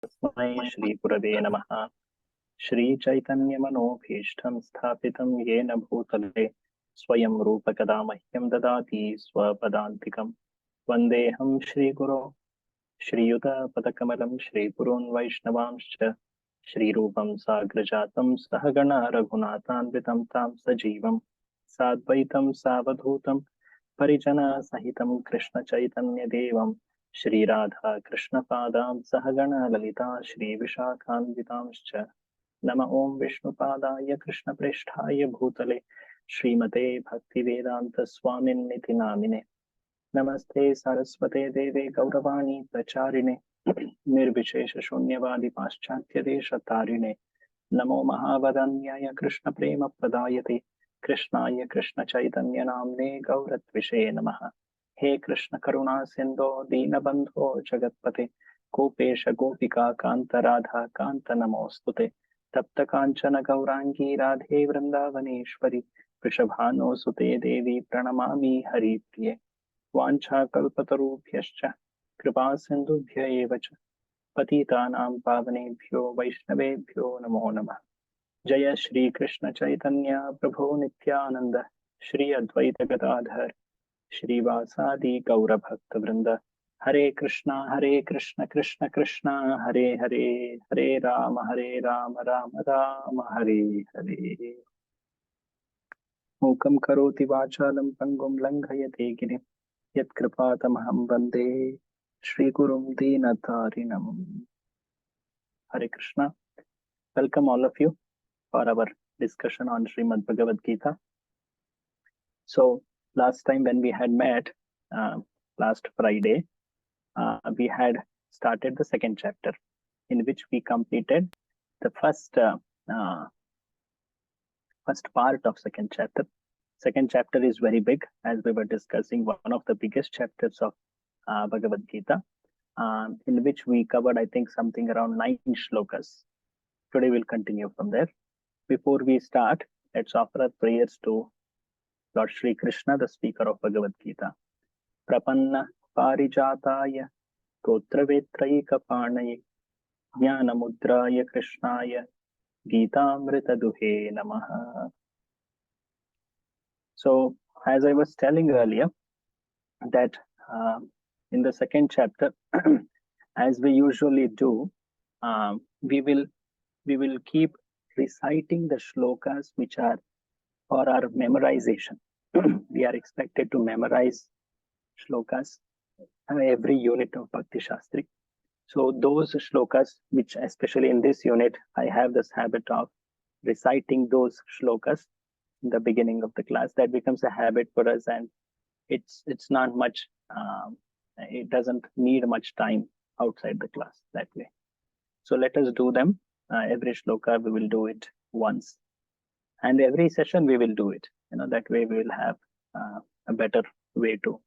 तस्मै श्रीगुरवे नमः। श्रीचैतन्यमनोभीष्टं स्थापितं येन भूतले स्वयं रूपकदा मह्यं ददाति स्वपदान्तिकं। वन्देऽहं श्रीगुरो श्रीयुतपदकमलं श्रीगुरून् वैष्णवांश्च श्रीरूपं साग्रजातं सहगण रघुनाथान्वितं तां सजीवं साद्वैतं सावधूतं परिजनसहितं कृष्णचैतन्यदेवं श्रीराधा कृष्णपादां सहगण ललिता श्रीविशाखान्वितांश्च। नम ओं विष्णुपादाय कृष्णप्रेष्ठाय भूतले श्रीमते भक्तिवेदांत स्वामिन्निति नामिने। नमस्ते सरस्वते देवे गौरवाणी प्रचारिणे निर्विशेष शून्यवादी पाश्चात्य देश तारिणे। नमो महावदन्याय कृष्ण प्रेम प्रदायते कृष्णाय कृष्ण चैतन्य नाम्ने गौरत्विषे नमः। हे कृष्ण करुणा सिंधो दीनबंधो जगत्पते गोपेश गोपिका कांत राधा कांत नमोस्तुते। तप्त कांचन गौरांगी राधे वृंदावनेश्वरी वृषभानुसुते देवी प्रणमामि हरिप्रिये। वाञ्छाकल्पतरुभ्यश्च कृपा सिन्धुभ्य एव च पतितानां पावनेभ्यो वैष्णवेभ्यो नमो नमः। जय श्री कृष्ण चैतन्य प्रभो नित्यानंद श्री अद्वैत गदाधर श्रीवासादि गौर भक्त वृंद। हरे कृष्ण कृष्ण कृष्ण हरे हरे, हरे राम राम राम हरे हरे। मूकं करोति वाचालं पंगुं लंघयते गिरिं यत्कृपातमहं वन्दे श्रीगुरुं दीनतारिणं। Hare Krishna. Welcome all of you for our discussion on Srimad Bhagavadgita. So last time when we had met, last Friday, we had started the second chapter in which we completed the first part of second chapter. Second chapter is very big, as we were discussing, one of the biggest chapters of Bhagavad Gita, in which we covered, I think, something around 9 shlokas. Today we'll continue from there. Before we start, let's offer our prayers to Lord Shri Krishna, the speaker of Bhagavad Gita. Prapanna parijataya totravetraikaparnaye jnanamudraya krishnaya Gita-amrita duhe namaha. So, as I was telling earlier, that in the second chapter, as we usually do, we will keep reciting the shlokas which are for our memorization. We are expected to memorize shlokas every unit of Bhakti Shastri. So those shlokas, which especially in this unit, I have this habit of reciting those shlokas in the beginning of the class. That becomes a habit for us, and it's not much, it doesn't need much time outside the class that way. So let us do them. Every shloka we will do it once, and every session we will do it. That way we will have a better way to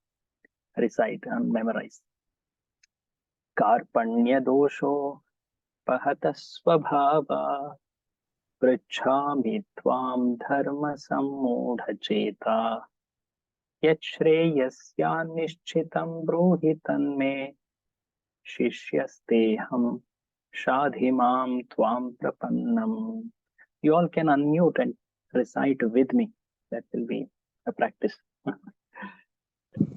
recite and memorize. Karpanya dosho pahata svabhava pृच्छामि त्वां dharma sammudha cheta yachreyasya nishchitam bruhi tanme shishyasteham shadhimam tvam prapannam. You all can unmute and recite with me. That will be a practice.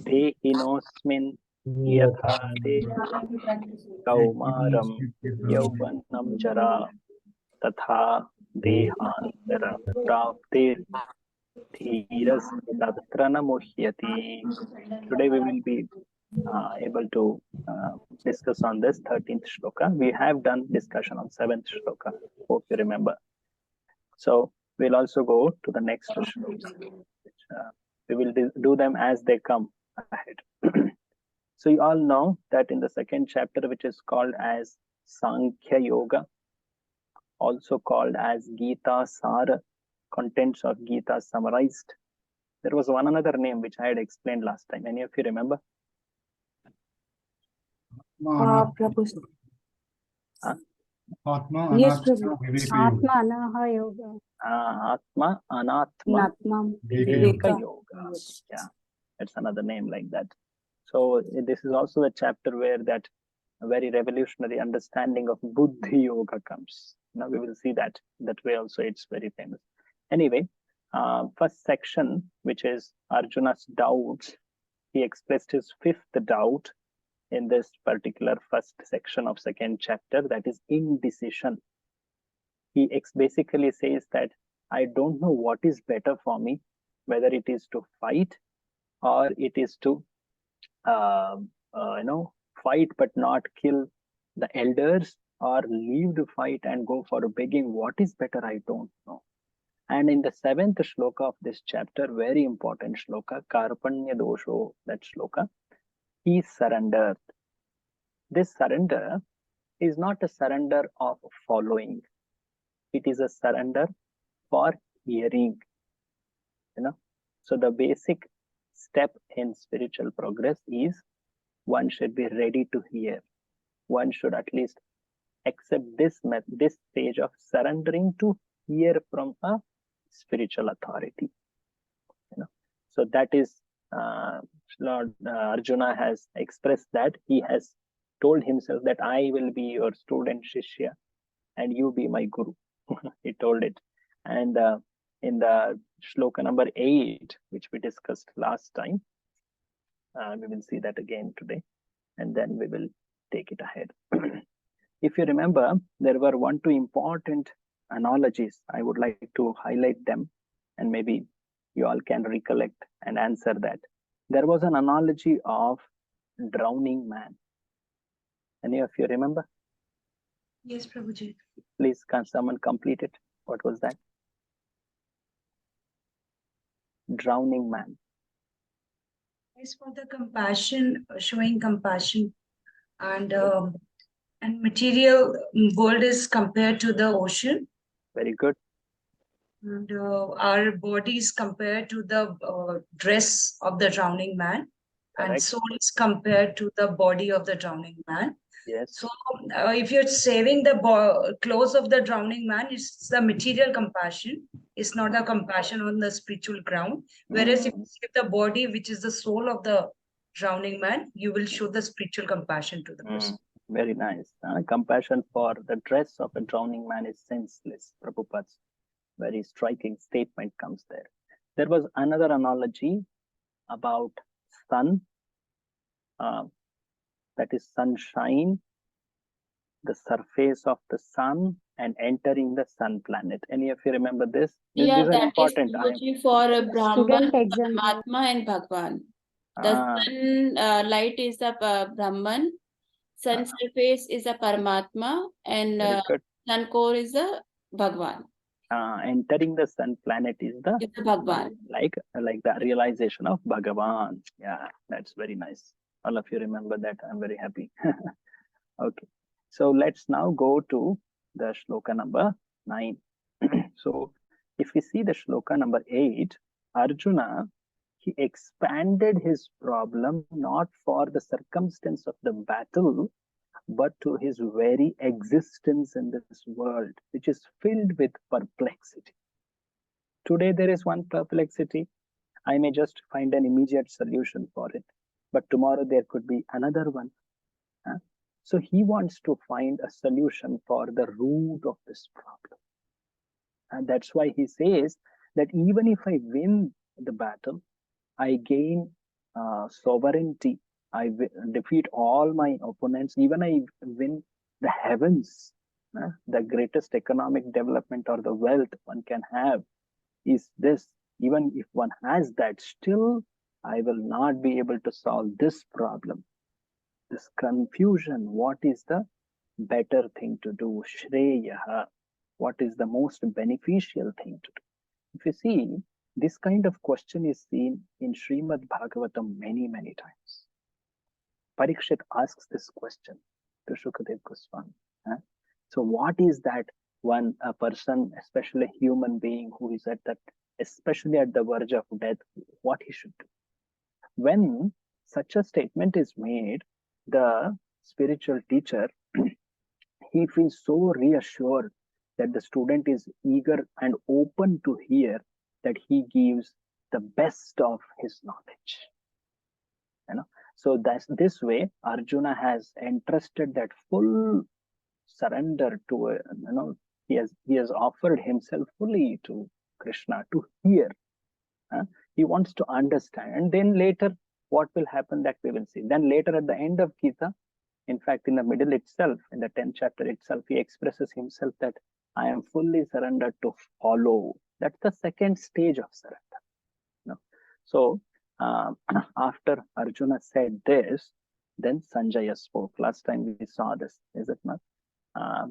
Te hinosmin yatha te kaumaram yauvanam jara tatha dehantara prapte dhiras tatra na muhyati. Today we will be able to discuss on this 13th shloka. We have done discussion on 7th shloka, hope you remember. So we'll also go to the next shloka. We will do them as they come ahead. So you all know that in the second chapter, which is called as Sankhya Yoga, also called as Gita Sara, contents of Gita summarized, there was one another name which I had explained last time. Any of you remember? Prabhu. Atma, Yes, Anatma, Prabhu. Viveka Atma Anaha Yoga. Atma, Anatma, Natma Viveka Yoga. Yeah, that's another name like that. So this is also a chapter where that a very revolutionary understanding of Buddhi Yoga comes. Now we will see that way also. It's very famous. Anyway, first section, which is Arjuna's doubts, he expressed his fifth doubt in this particular first section of second chapter, that is indecision. He basically says that I don't know what is better for me, whether it is to fight or it is to fight but not kill the elders, or leave the fight and go for begging. What is better? I don't know. And in the seventh shloka of this chapter, very important shloka, Karpanya Dosho, that shloka, he surrendered. This surrender is not a surrender of following. It is a surrender for hearing. So the basic step in spiritual progress is one should be ready to hear. One should at least accept this stage of surrendering to hear from a spiritual authority. So that is Lord Arjuna has expressed that. He has told himself that I will be your student Shishya and you be my guru. He told it. And in the shloka number 8, which we discussed last time, we will see that again today, and then we will take it ahead. If you remember, there were 1-2 important analogies. I would like to highlight them, and maybe you all can recollect and answer that. There was an analogy of drowning man. Any of you remember? Yes, Prabhuji. Please, can someone complete it? What was that? Drowning man. It's for the compassion, showing compassion, and material world is compared to the ocean. Very good. And our body is compared to the dress of the drowning man. Correct. And soul is compared to the body of the drowning man. Yes. So if you're saving the clothes of the drowning man, it's the material compassion. It's not the compassion on the spiritual ground. Whereas if you save the body, which is the soul of the drowning man, you will show the spiritual compassion to the person. Very nice. Compassion for the dress of a drowning man is senseless. Prabhupada's very striking statement comes there. There was another analogy about sun. That is sunshine, the surface of the sun, and entering the sun planet. Any of you remember this? Yeah, these are that important. is for Brahman, Student exam. Paramatma, and Bhagwan. The sun light is the Brahman, sun surface is the Paramatma, and sun core is the Bhagwan. Entering the sun planet is the Bhagwan. Like the realization of Bhagavan. Yeah, that's very nice. All of you remember that. I'm very happy. Okay. So let's now go to the shloka number 9. So if we see the shloka number 8, Arjuna, he expanded his problem not for the circumstance of the battle, but to his very existence in this world, which is filled with perplexity. Today there is one perplexity. I may just find an immediate solution for it, but tomorrow there could be another one. So he wants to find a solution for the root of this problem. And that's why he says that even if I win the battle, I gain sovereignty, I defeat all my opponents, even I win the heavens, the greatest economic development or the wealth one can have is this. Even if one has that, still I will not be able to solve this problem. This confusion, what is the better thing to do? Shreyaha, what is the most beneficial thing to do? If you see, this kind of question is seen in Srimad Bhagavatam many, many times. Parikshit asks this question to Shukadev Goswami. So what is that a person, especially a human being who is especially at the verge of death, what he should do? When such a statement is made, the spiritual teacher, he feels so reassured that the student is eager and open to hear, that he gives the best of his knowledge. So that's this way Arjuna has entrusted that full surrender to he has offered himself fully to Krishna to hear. He wants to understand, and then later what will happen, that we will see. Then later at the end of Gita, in fact in the middle itself, in the 10th chapter itself, he expresses himself that I am fully surrendered to follow. That's the second stage of surrender. So after Arjuna said this, then Sanjaya spoke. Last time we saw this, is it not?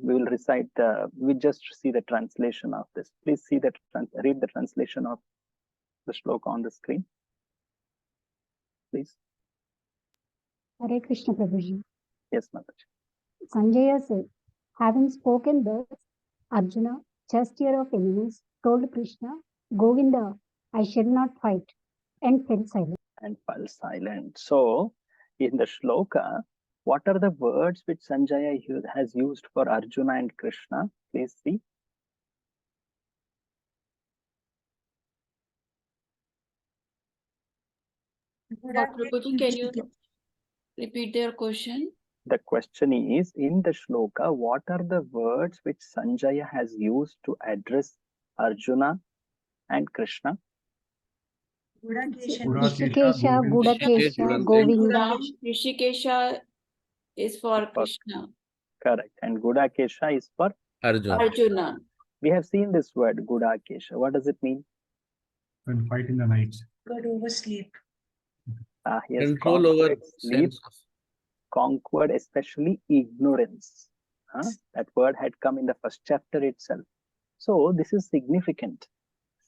We will recite, we just see the translation of this. Please see the read the translation of the shloka on the screen, please. Hare Krishna Prabhuji. Yes, Mataji. Sanjaya said, having spoken thus, Arjuna, chastier of enemies, told Krishna, Govinda, I shall not fight, and fell silent. And fell silent. So, in the shloka, what are the words which Sanjaya has used for Arjuna and Krishna? Please see. Prabhuji, can you repeat their question? The question is, in the shloka, what are the words which Sanjaya has used to address Arjuna and Krishna? Rishikesha, Gudakesha, Govinda. Rishikesha is for Krishna. Correct. And Gudakesha is for Arjuna. We have seen this word, Gudakesha. What does it mean? When fight in the night. God oversleep. He has Control over sleep, conquered especially ignorance. That word had come in the first chapter itself. So this is significant.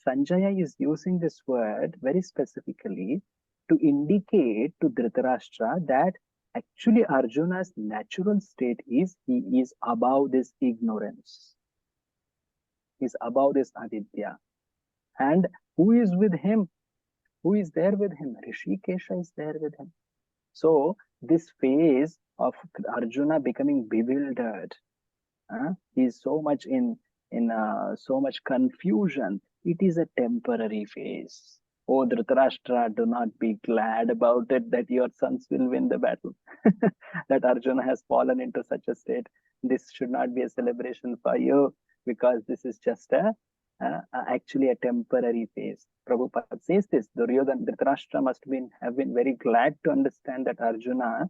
Sanjaya is using this word very specifically to indicate to Dhritarashtra that actually Arjuna's natural state is he is above this ignorance. He's above this avidya. And who is with him? Who is there with him? Rishikesha is there with him. So this phase of Arjuna becoming bewildered, he is so much in so much confusion. It is a temporary phase. Oh, Dhritarashtra, do not be glad about it that your sons will win the battle. That Arjuna has fallen into such a state. This should not be a celebration for you, because this is just actually a temporary phase. Prabhupada says this. Dhritarashtra must have been very glad to understand that Arjuna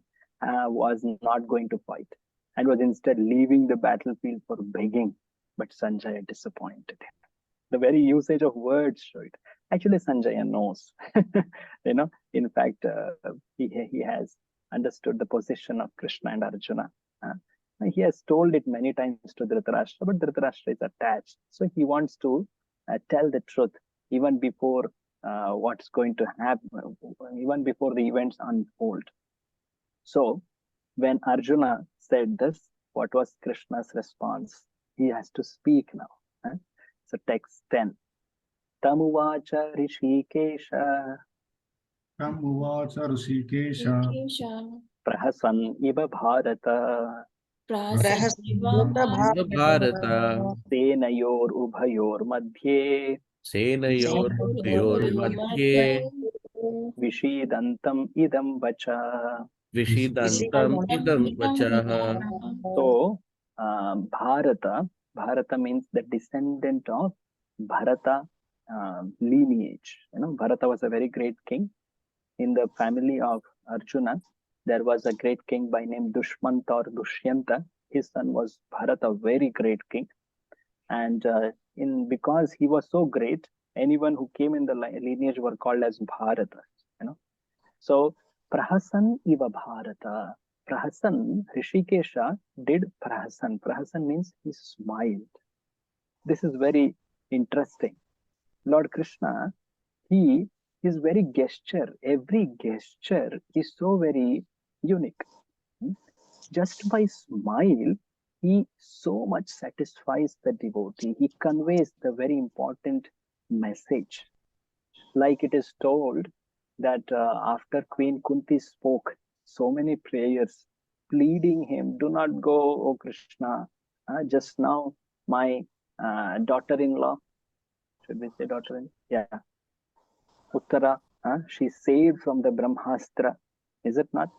was not going to fight and was instead leaving the battlefield for begging. But Sanjaya disappointed him. The very usage of words show it. Actually, Sanjaya knows. In fact, he has understood the position of Krishna and Arjuna. He has told it many times to Dhritarashtra, but Dhritarashtra is attached. So he wants to tell the truth even before what's going to happen, even before the events unfold. So when Arjuna said this, what was Krishna's response? He has to speak now. So text 10. Tamuvacha Rishikesha. Tamuvacha Rishikesha. Prahasan iba Bharata. Bharata. Senayor ubhayor madhye. Senayor madhye. Vishidantam idam vacha. Vishidantam idam vachaha. So, Bharata means the descendant of Bharata lineage. Bharata was a very great king. In the family of Arjuna, there was a great king by name Dushmanta or Dushyanta. His son was Bharata, very great king. And because he was so great, anyone who came in the lineage were called as Bharata. So, Prahasan iva Bharata. Prahasan, Rishikesha did Prahasan. Prahasan means he smiled. This is very interesting. Lord Krishna, his very gesture, every gesture is so very unique. Just by smile, he so much satisfies the devotee. He conveys the very important message. Like it is told that after Queen Kunti spoke so many prayers, pleading him, do not go, O Krishna. Just now, my daughter-in-law, should we say daughter-in-law? Yeah. Uttara, she saved from the Brahmastra. is it not?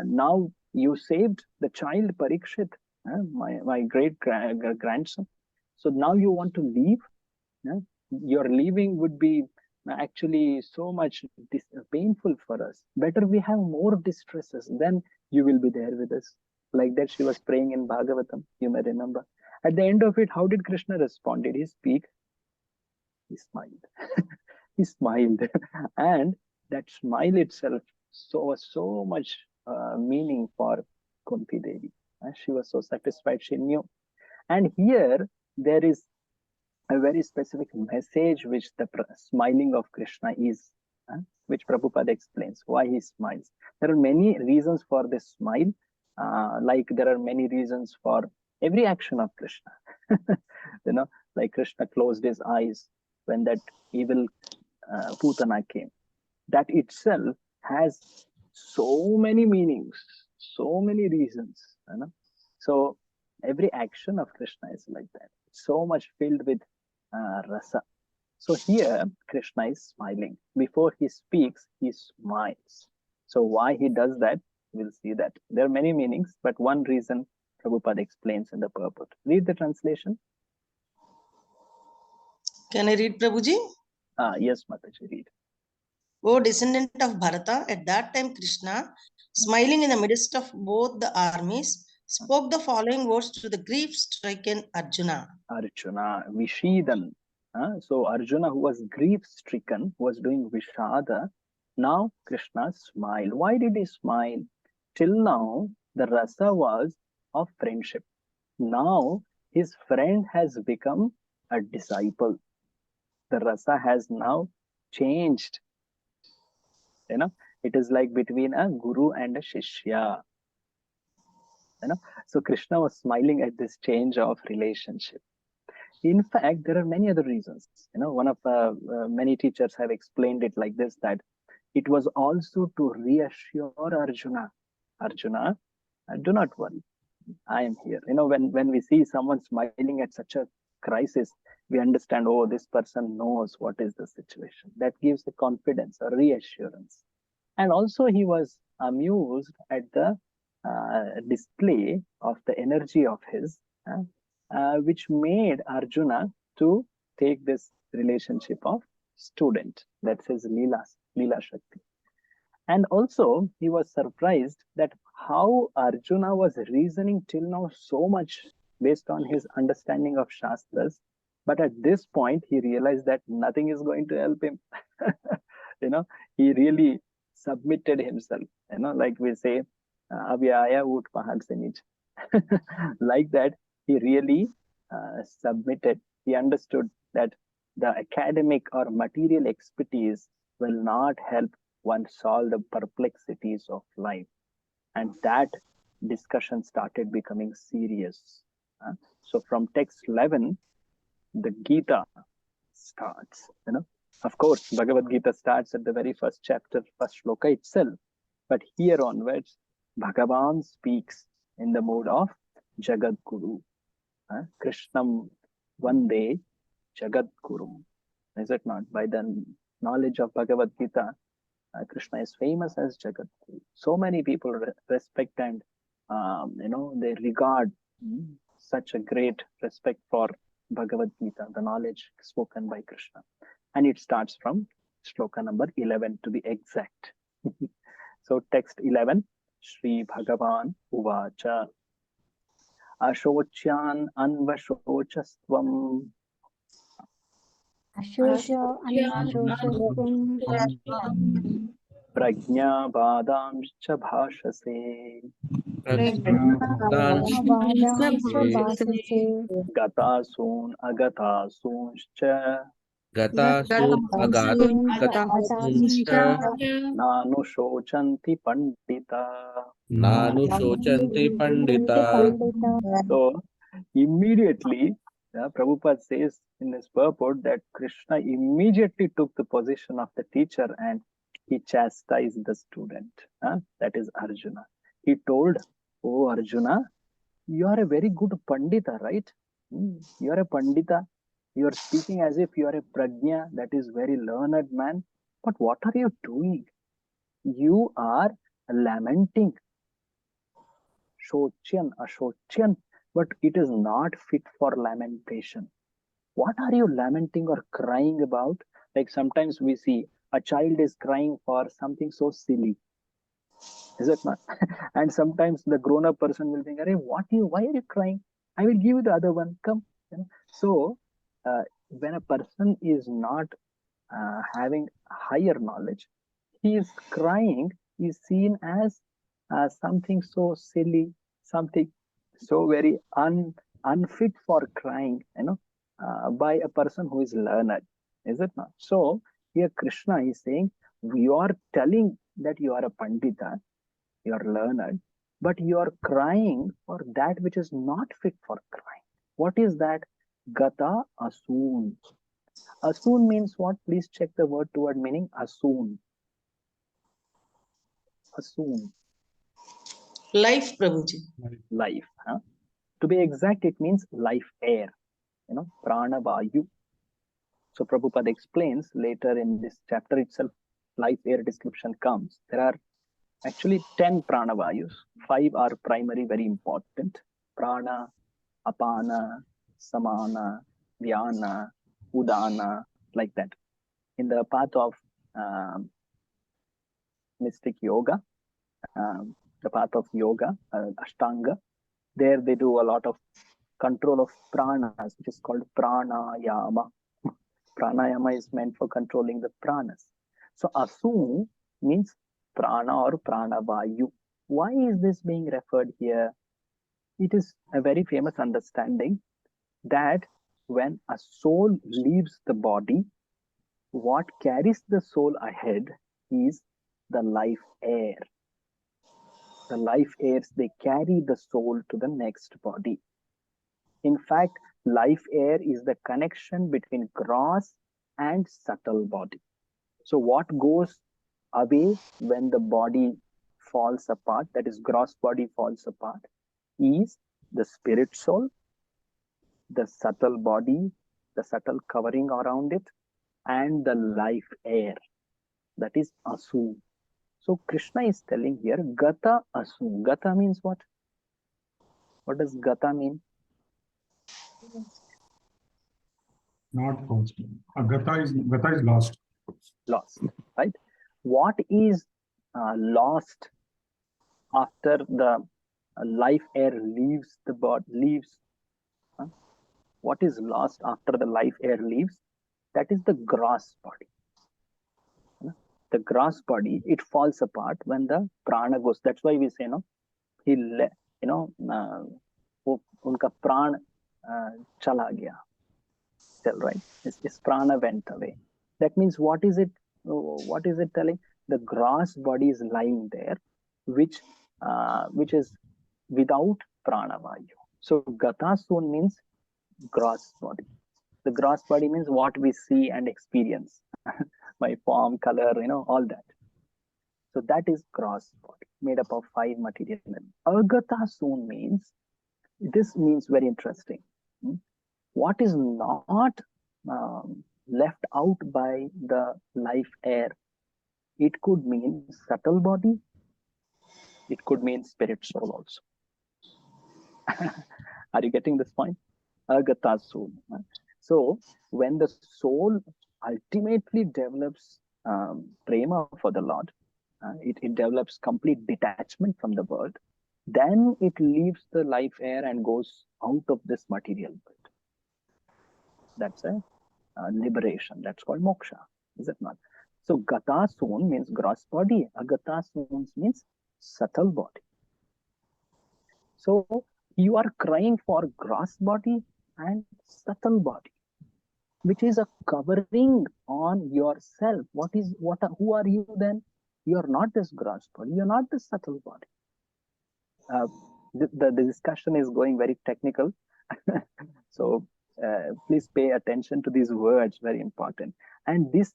Now you saved the child Parikshit, my great grandson. So now you want to leave? Your leaving would be actually so much painful for us. Better we have more distresses, then you will be there with us. Like that she was praying in Bhagavatam, you may remember. At the end of it, how did Krishna respond? Did he speak? He smiled. He smiled. And that smile itself so much meaning for Kunti Devi. She was so satisfied, she knew. And here there is a very specific message which the smiling of Krishna is, which Prabhupada explains why he smiles. There are many reasons for this smile, like there are many reasons for every action of Krishna. Like Krishna closed his eyes when that evil Putana came. That itself has so many meanings, so many reasons. So every action of Krishna is like that. So much filled with rasa. So here Krishna is smiling. Before he speaks, he smiles. So why he does that, we'll see that. There are many meanings, but one reason Prabhupada explains in the purport. Read the translation. Can I read, Prabhuji? Yes, Mataji, read. O descendant of Bharata, at that time Krishna, smiling in the midst of both the armies, spoke the following words to the grief-stricken Arjuna. Arjuna, Vishidan. So Arjuna, who was grief-stricken, was doing Vishada. Now Krishna smiled. Why did he smile? Till now, the rasa was of friendship. Now his friend has become a disciple. The rasa has now changed. It is like between a guru and a shishya. So Krishna was smiling at this change of relationship. In fact, there are many other reasons. One of many teachers have explained it like this, that it was also to reassure Arjuna. Arjuna, do not worry. I am here. When we see someone smiling at such a crisis, we understand, oh, this person knows what is the situation. That gives a confidence, a reassurance. And also he was amused at the display of the energy of his, which made Arjuna to take this relationship of student. That's his Leela Shakti. And also he was surprised that how Arjuna was reasoning till now so much based on his understanding of Shastras. But at this point, he realized that nothing is going to help him. He really submitted himself. Like we say, Avyaya ut pahad se niche. Like that, he really submitted. He understood that the academic or material expertise will not help one solve the perplexities of life. And that discussion started becoming serious. So from text 11, the Gita starts. Of course, Bhagavadgita starts at the very first chapter, first shloka itself. But here onwards, Bhagavan speaks in the mode of Jagat Guru. Krishnam Vande Jagat Guru. Is it not? By the knowledge of Bhagavad Gita, Krishna is famous as Jagat Guru. So many people respect and they regard such a great respect for Bhagavad Gita, the knowledge spoken by Krishna. And it starts from shloka number 11 to be exact. So text 11, Shri Bhagavan Uvacha Ashocyan Anvashocastvam Ashosha Anashosha Prajna Badamscha Bhashase Gatasun Agatasuncha Nanu Shochanti Pandita. Nanushocanti Pandita. So immediately, Prabhupada says in his purport that Krishna immediately took the position of the teacher and he chastised the student. That is Arjuna. He told, oh Arjuna, you are a very good Pandita, right? You are a Pandita. You are speaking as if you are a Prajna, that is very learned man. But what are you doing? You are lamenting. Shochan, ashochan, but it is not fit for lamentation. What are you lamenting or crying about? Like sometimes we see a child is crying for something so silly. Is it not? And sometimes the grown-up person will think, why are you crying? I will give you the other one. Come. So when a person is not having higher knowledge, he is crying is seen as something so silly, something so very unfit for crying, by a person who is learned. Is it not? So here Krishna is saying, you are telling that you are a Pandita, you are learned, but you are crying for that which is not fit for crying. What is that? Gata asoon. Asoon means what? Please check the word toward meaning. Asoon. Asoon. Life, Prabhuji. Life. Huh? To be exact, it means life air. Prana vayu. So Prabhupada explains later in this chapter itself, life air description comes. There are actually 10 prana vayus. 5 are primary, very important. Prana, apana, samana, vyana, udana, like that. In the path of mystic yoga, the path of yoga, Ashtanga, there they do a lot of control of pranas, which is called pranayama. Pranayama is meant for controlling the pranas. So asu means prana or pranavayu. Why is this being referred here? It is a very famous understanding that when a soul leaves the body, what carries the soul ahead is the life air. The life airs, they carry the soul to the next body. In fact, life air is the connection between gross and subtle body. So what goes away when the body falls apart, that is gross body falls apart, is the spirit soul, the subtle body, the subtle covering around it, and the life air, that is asu. So Krishna is telling here, Gata asu. Gata means what? What does Gata mean? Not lost. Gata is lost. Lost, right? What is lost after the life air leaves the body? What is lost after the life air leaves? That is the gross body. The gross body, it falls apart when the prana goes. That's why we say, unka pran chala gaya. Right? His prana went away. That means what is it telling? The gross body is lying there, which is without pranavayu. So gatasun means gross body. The gross body means what we see and experience. My form, color, all that. So that is gross body, made up of 5 material elements. Agatasun means, this means very interesting. What is not left out by the life air? It could mean subtle body. It could mean spirit soul also. Are you getting this point? Agata soul. So when the soul ultimately develops prema for the Lord, it develops complete detachment from the world, then it leaves the life air and goes out of this material world. That's a liberation. That's called moksha, is it not? So gata soon means gross body. Agata soon means subtle body. So you are crying for gross body and subtle body, which is a covering on yourself. Who are you then? You're not this gross body. You're not this subtle body. The discussion is going very technical. So please pay attention to these words, very important. And these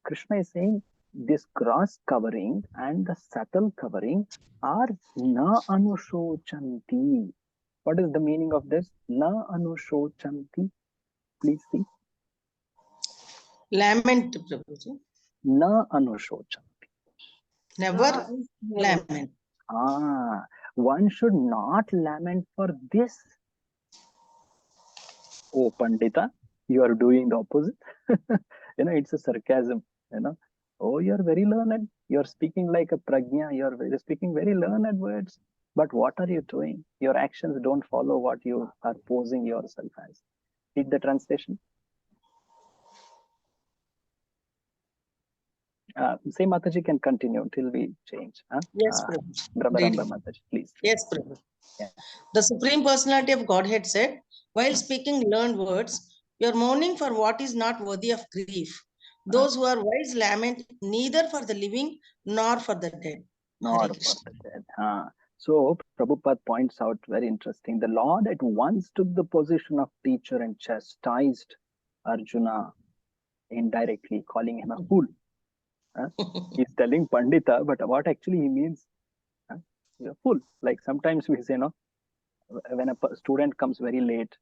Krishna is saying this gross covering and the subtle covering are na anushochanti. What is the meaning of this? Na anushochanti. Please see. Lament, Prabhuji. Na anushochanti. Never lament. One should not lament for this. Oh, Pandita, you are doing the opposite. It's a sarcasm. Oh, you're very learned. You're speaking like a prajna. You're speaking very learned words. But what are you doing? Your actions don't follow what you are posing yourself as. Read the translation. Say Mataji can continue till we change. Yes, Brahmaramba Mataji, please. Yes, Prabhu. Yeah. The Supreme Personality of Godhead said, while speaking learned words, you are mourning for what is not worthy of grief. Those who are wise lament neither for the living nor for the dead. Nor for the dead. So Prabhupada points out very interesting. The Lord at once took the position of teacher and chastised Arjuna, indirectly calling him a fool. He's telling Pandita, but what actually he means, you're a fool. Like sometimes we say, when a student comes very late,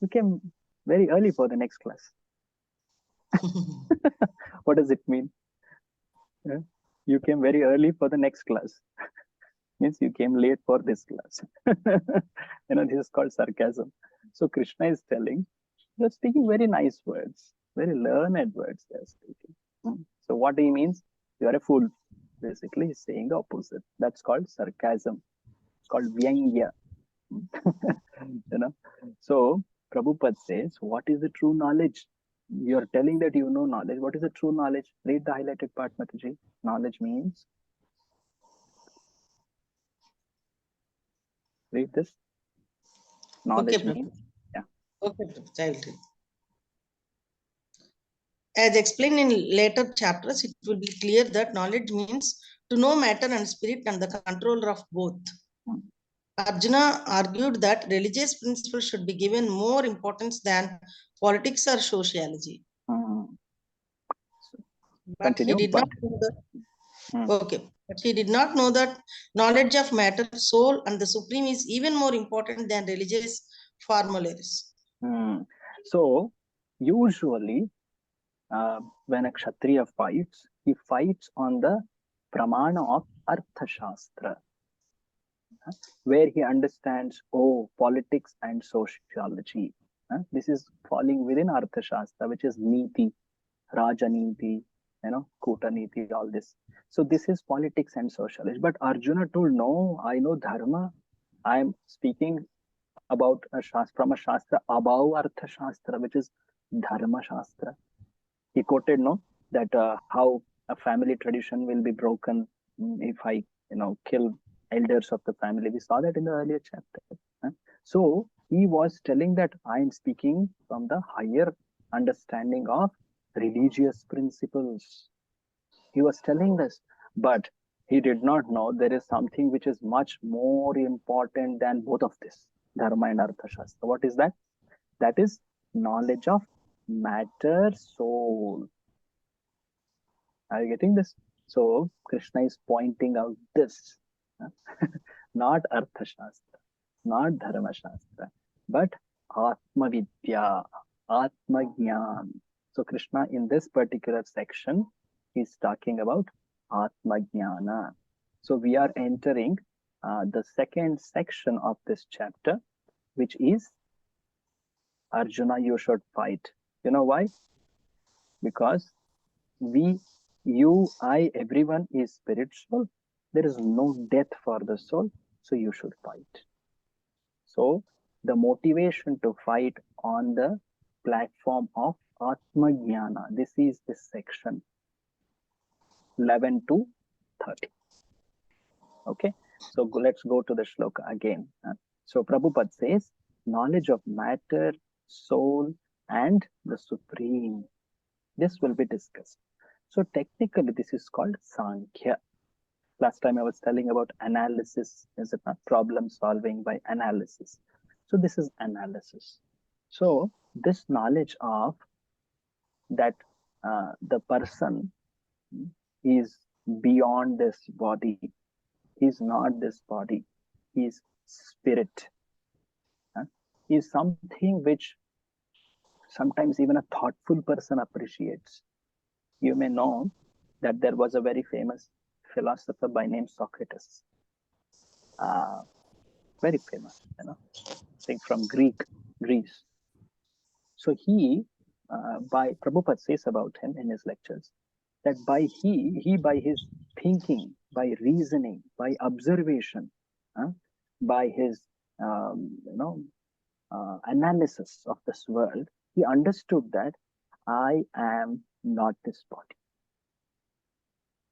you came very early for the next class. What does it mean? You came very early for the next class. Means you came late for this class. This is called sarcasm. So Krishna is telling, you're speaking very nice words, very learned words they're speaking. So what he means, you are a fool. Basically, he's saying the opposite. That's called sarcasm. It's called vyangya. So Prabhupada says, what is the true knowledge? You're telling that you know knowledge. What is the true knowledge? Read the highlighted part, Mataji. Knowledge means. Read this. Knowledge means. Yeah. Okay, I will read. As explained in later chapters, it will be clear that knowledge means to know matter and spirit and the controller of both. Arjuna argued that religious principles should be given more importance than politics or sociology. But he did not know that. Okay, but he did not know that knowledge of matter, soul, and the supreme is even more important than religious formularies. So usually, when a Kshatriya fights, he fights on the pramana of Artha Shastra, where he understands, politics and sociology. This is falling within Artha Shastra, which is Niti, Rajaniti, Kutaniti, all this. So this is politics and sociology. But Arjuna told, no, I know Dharma. I am speaking about from a Shastra above Artha Shastra, which is Dharma Shastra. He quoted, that how a family tradition will be broken if I, kill elders of the family. We saw that in the earlier chapter. So he was telling that I am speaking from the higher understanding of religious principles. He was telling this, but he did not know there is something which is much more important than both of this, Dharma and Artha Shastra. What is that? That is knowledge of matter, soul. Are you getting this? So Krishna is pointing out this, not Artha Shastra, not Dharma Shastra, but Atma Vidya, Atma Jnana. So Krishna in this particular section is talking about Atma Jnana. So we are entering the second section of this chapter, which is Arjuna, you should fight. You know why? Because we, you, I, everyone is spiritual. There is no death for the soul, so you should fight. So the motivation to fight on the platform of Atma Jnana. This is this section 11 to 30. Okay, so let's go to the shloka again. So Prabhupada says, knowledge of matter, soul, and the supreme. This will be discussed. So technically, this is called Sankhya. Last time I was telling about analysis, is it not? Problem solving by analysis. So this is analysis. So this knowledge of that the person is beyond this body. He's not this body. He's spirit. Is something which sometimes even a thoughtful person appreciates. You may know that there was a very famous philosopher by name Socrates. Very famous, I think from Greece. So he, by Prabhupada says about him in his lectures, that by his thinking, by reasoning, by observation, by his analysis of this world, he understood that I am not this body.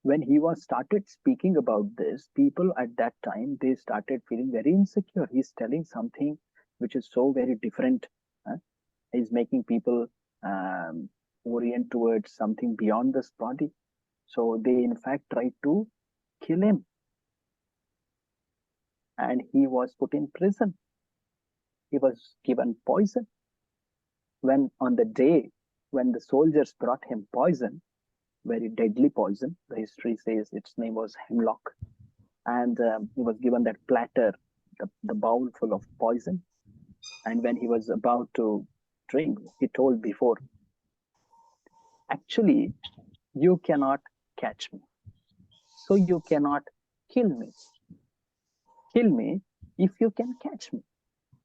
When he was started speaking about this, people at that time, they started feeling very insecure. He's telling something which is so very different. He's making people orient towards something beyond this body. So they in fact tried to kill him. And he was put in prison. He was given poison. When on the day when the soldiers brought him poison, very deadly poison, the history says its name was hemlock, and he was given that platter, the bowl full of poison. And when he was about to drink, he told before, actually, you cannot catch me, so you cannot kill me. Kill me if you can catch me.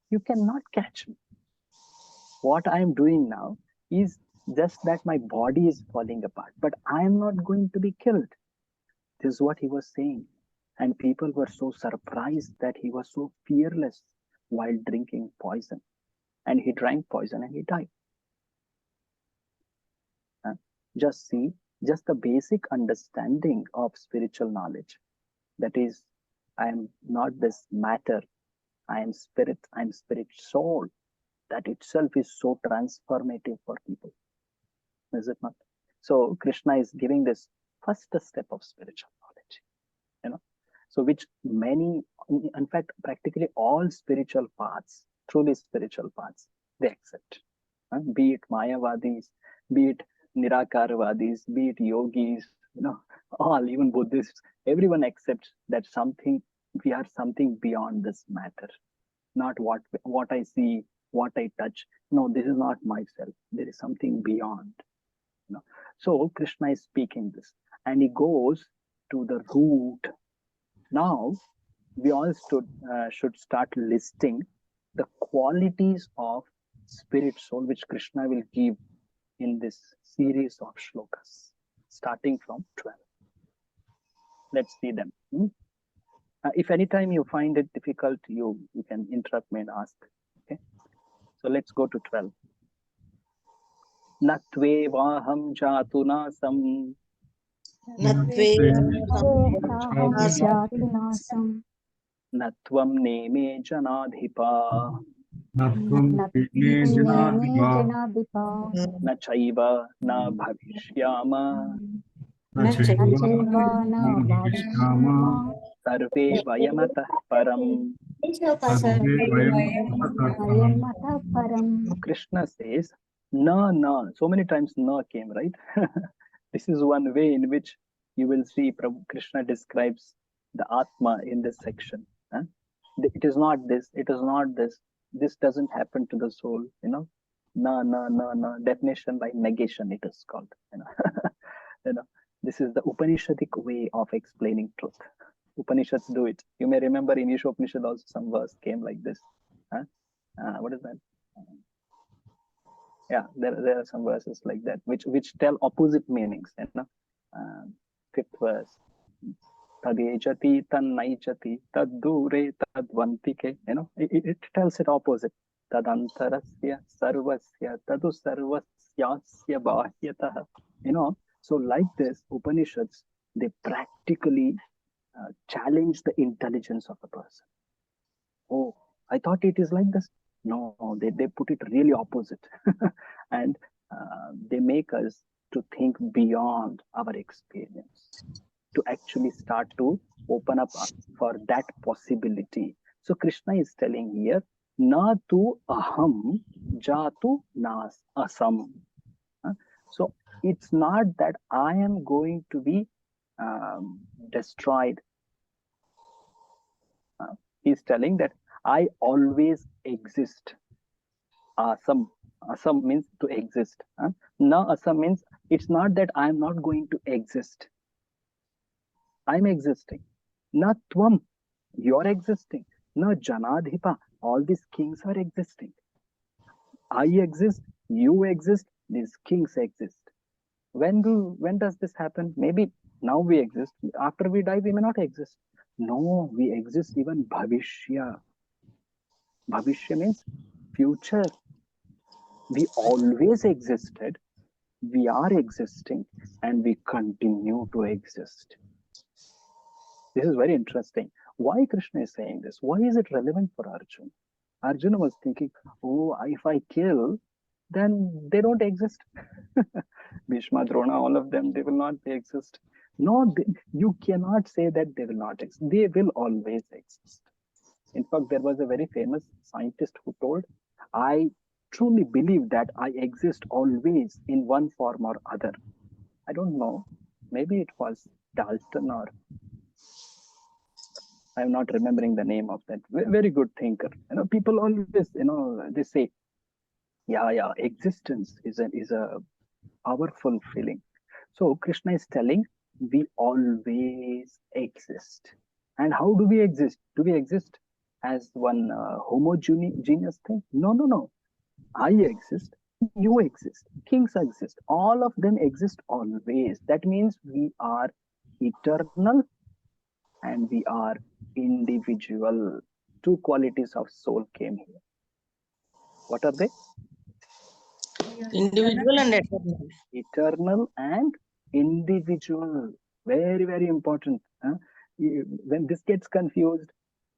You cannot catch me. What I am doing now is just that my body is falling apart, but I am not going to be killed. This is what he was saying. And people were so surprised that he was so fearless while drinking poison. And he drank poison and he died. Just see, just the basic understanding of spiritual knowledge. That is, I am not this matter. I am spirit soul. That itself is so transformative for people. Is it not? So Krishna is giving this first step of spiritual knowledge, so which many, in fact, practically all spiritual paths, truly spiritual paths, they accept. Be it Mayavadis, be it Nirakarvadis, be it yogis, all, even Buddhists, everyone accepts that we are something beyond this matter. Not what I see, what I touch. No, this is not myself. There is something beyond. So Krishna is speaking this, and he goes to the root. Now we all should start listing the qualities of spirit soul which Krishna will give in this series of shlokas, starting from 12. Let's see them. If anytime you find it difficult, you can interrupt me and ask. Okay, so let's go to 12. Natve vaham jatunasam. Natvam neme janadhipa. Na chaiva na bhavishyama. Sarve vayamatah param. Krishna says, na. So many times na came, right? This is one way in which you will see Krishna describes the Atma in this section. It is not this, it is not this. This doesn't happen to the soul, Na. Definition by negation, it is called. This is the Upanishadic way of explaining truth. Upanishads do it. You may remember in Isha Upanishad also some verse came like this. What is that? Yeah, there are some verses like that which tell opposite meanings. Fifth verse. Tadejati tannaichati taddure tadvantike. It tells it opposite. Tadantarasya sarvasya tadu sarvasyasya bahyatah. So like this, Upanishads, they practically challenge the intelligence of a person. Oh, I thought it is like this. No, they put it really opposite. And they make us to think beyond our experience, to actually start to open up for that possibility. So Krishna is telling here, na tu aham jatu nas asam. So it's not that I am going to be destroyed. He's telling that I always exist. Asam. Asam means to exist. Na asam means it's not that I am not going to exist. I'm existing. Na tvam, you're existing. Na janadhipa, all these kings are existing. I exist, you exist, these kings exist. When does this happen? Maybe now we exist. After we die, we may not exist. No, we exist even bhavishya. Bhavishya means future. We always existed, we are existing, and we continue to exist. This is very interesting. Why Krishna is saying this? Why is it relevant for Arjuna? Arjuna was thinking, oh, if I kill, then they don't exist. Bhishma, Drona, all of them, they will not exist. No, you cannot say that they will not exist. They will always exist. In fact, there was a very famous scientist who told, I truly believe that I exist always in one form or other. I don't know. Maybe it was Dalton, or I'm not remembering the name of that very good thinker. People always, they say, yeah, existence is a powerful feeling. So Krishna is telling, we always exist. And how do we exist? Do we exist as one homogeneous thing? No. I exist, you exist, kings exist, all of them exist always. That means we are eternal and we are individual. Two qualities of soul came here. What are they? Individual and eternal. Eternal and individual. Very, very important. When this gets confused,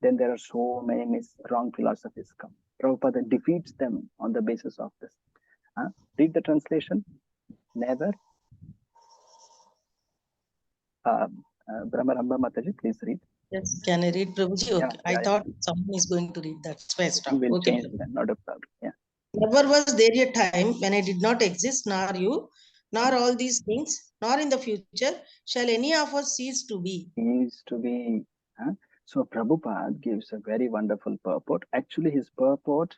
then there are so many wrong philosophies come. Prabhupada defeats them on the basis of this. Read the translation. Never. Brahmaramba Mataji, please read. Yes, can I read, Prabhuji? Okay. I thought someone is going to read that. That's why I stopped. We'll Okay. change that, not a problem. Yeah. Never was there a time when I did not exist, nor you, nor all these things, nor in the future shall any of us cease to be. Cease to be. So Prabhupada gives a very wonderful purport. Actually, his purport,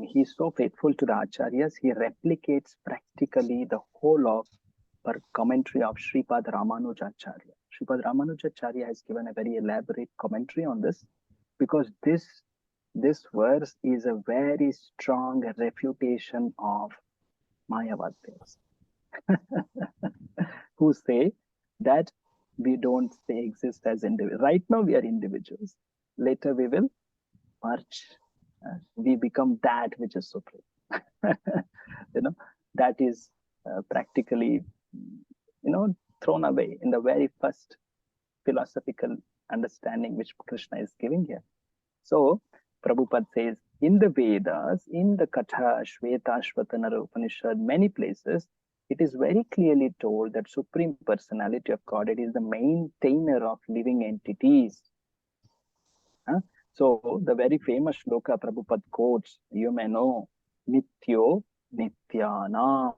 he's so faithful to the Acharyas, he replicates practically the whole of commentary of Sripad Ramanujacharya. Sripad Ramanujacharya has given a very elaborate commentary on this, because this verse is a very strong refutation of Mayavadis, who say that we don't exist as individuals. Right now we are individuals. Later we will merge. We become that which is supreme. That is practically, thrown away in the very first philosophical understanding which Krishna is giving here. So Prabhupada says, in the Vedas, in the Katha, Shveta, Shvatanara Upanishad, many places, it is very clearly told that Supreme Personality of Godhead is the maintainer of living entities. So the very famous shloka Prabhupada quotes, you may know, Nityo Nityanam.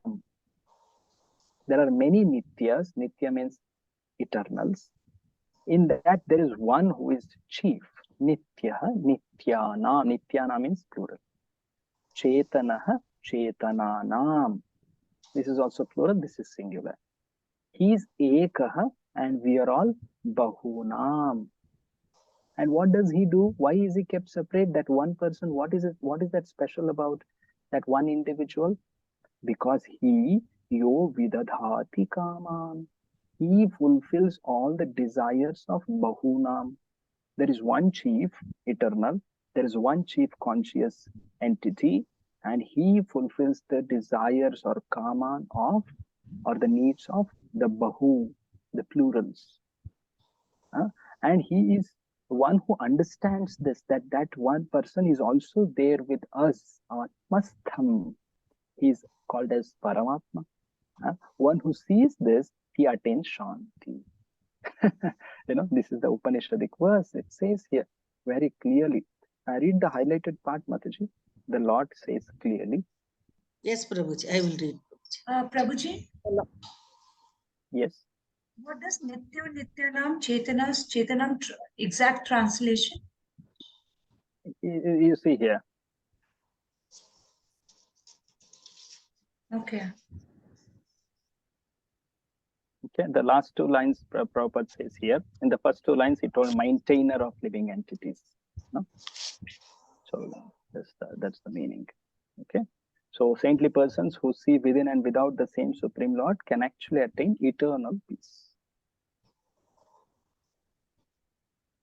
There are many Nityas. Nitya means eternals. In that, there is one who is chief. Nitya, Nityana. Nityana means plural. Chetanaha, Chetananam. This is also plural, this is singular. He is Ekaha and we are all Bahunam. And what does he do? Why is he kept separate? That one person, what is it? What is that special about that one individual? Because he, yo vidadhati kaman. He fulfills all the desires of Bahunam. There is one chief, eternal. There is one chief conscious entity, and he fulfills the desires or kaman of, or the needs of the Bahu, the plurals. And he is one who understands this, that one person is also there with us, Atmastham. He is called as Paramatma. One who sees this, he attains Shanti. This is the Upanishadic verse. It says here very clearly. I read the highlighted part, Mataji. The Lord says clearly. Yes, Prabhuji, I will read. Prabhuji? Yes. What does Nitya Nityanam Chetanam exact translation? You see here. Okay. Okay, the last two lines Prabhupada says here. In the first two lines, he told maintainer of living entities. No? So that's the meaning. Okay. So saintly persons who see within and without the same Supreme Lord can actually attain eternal peace.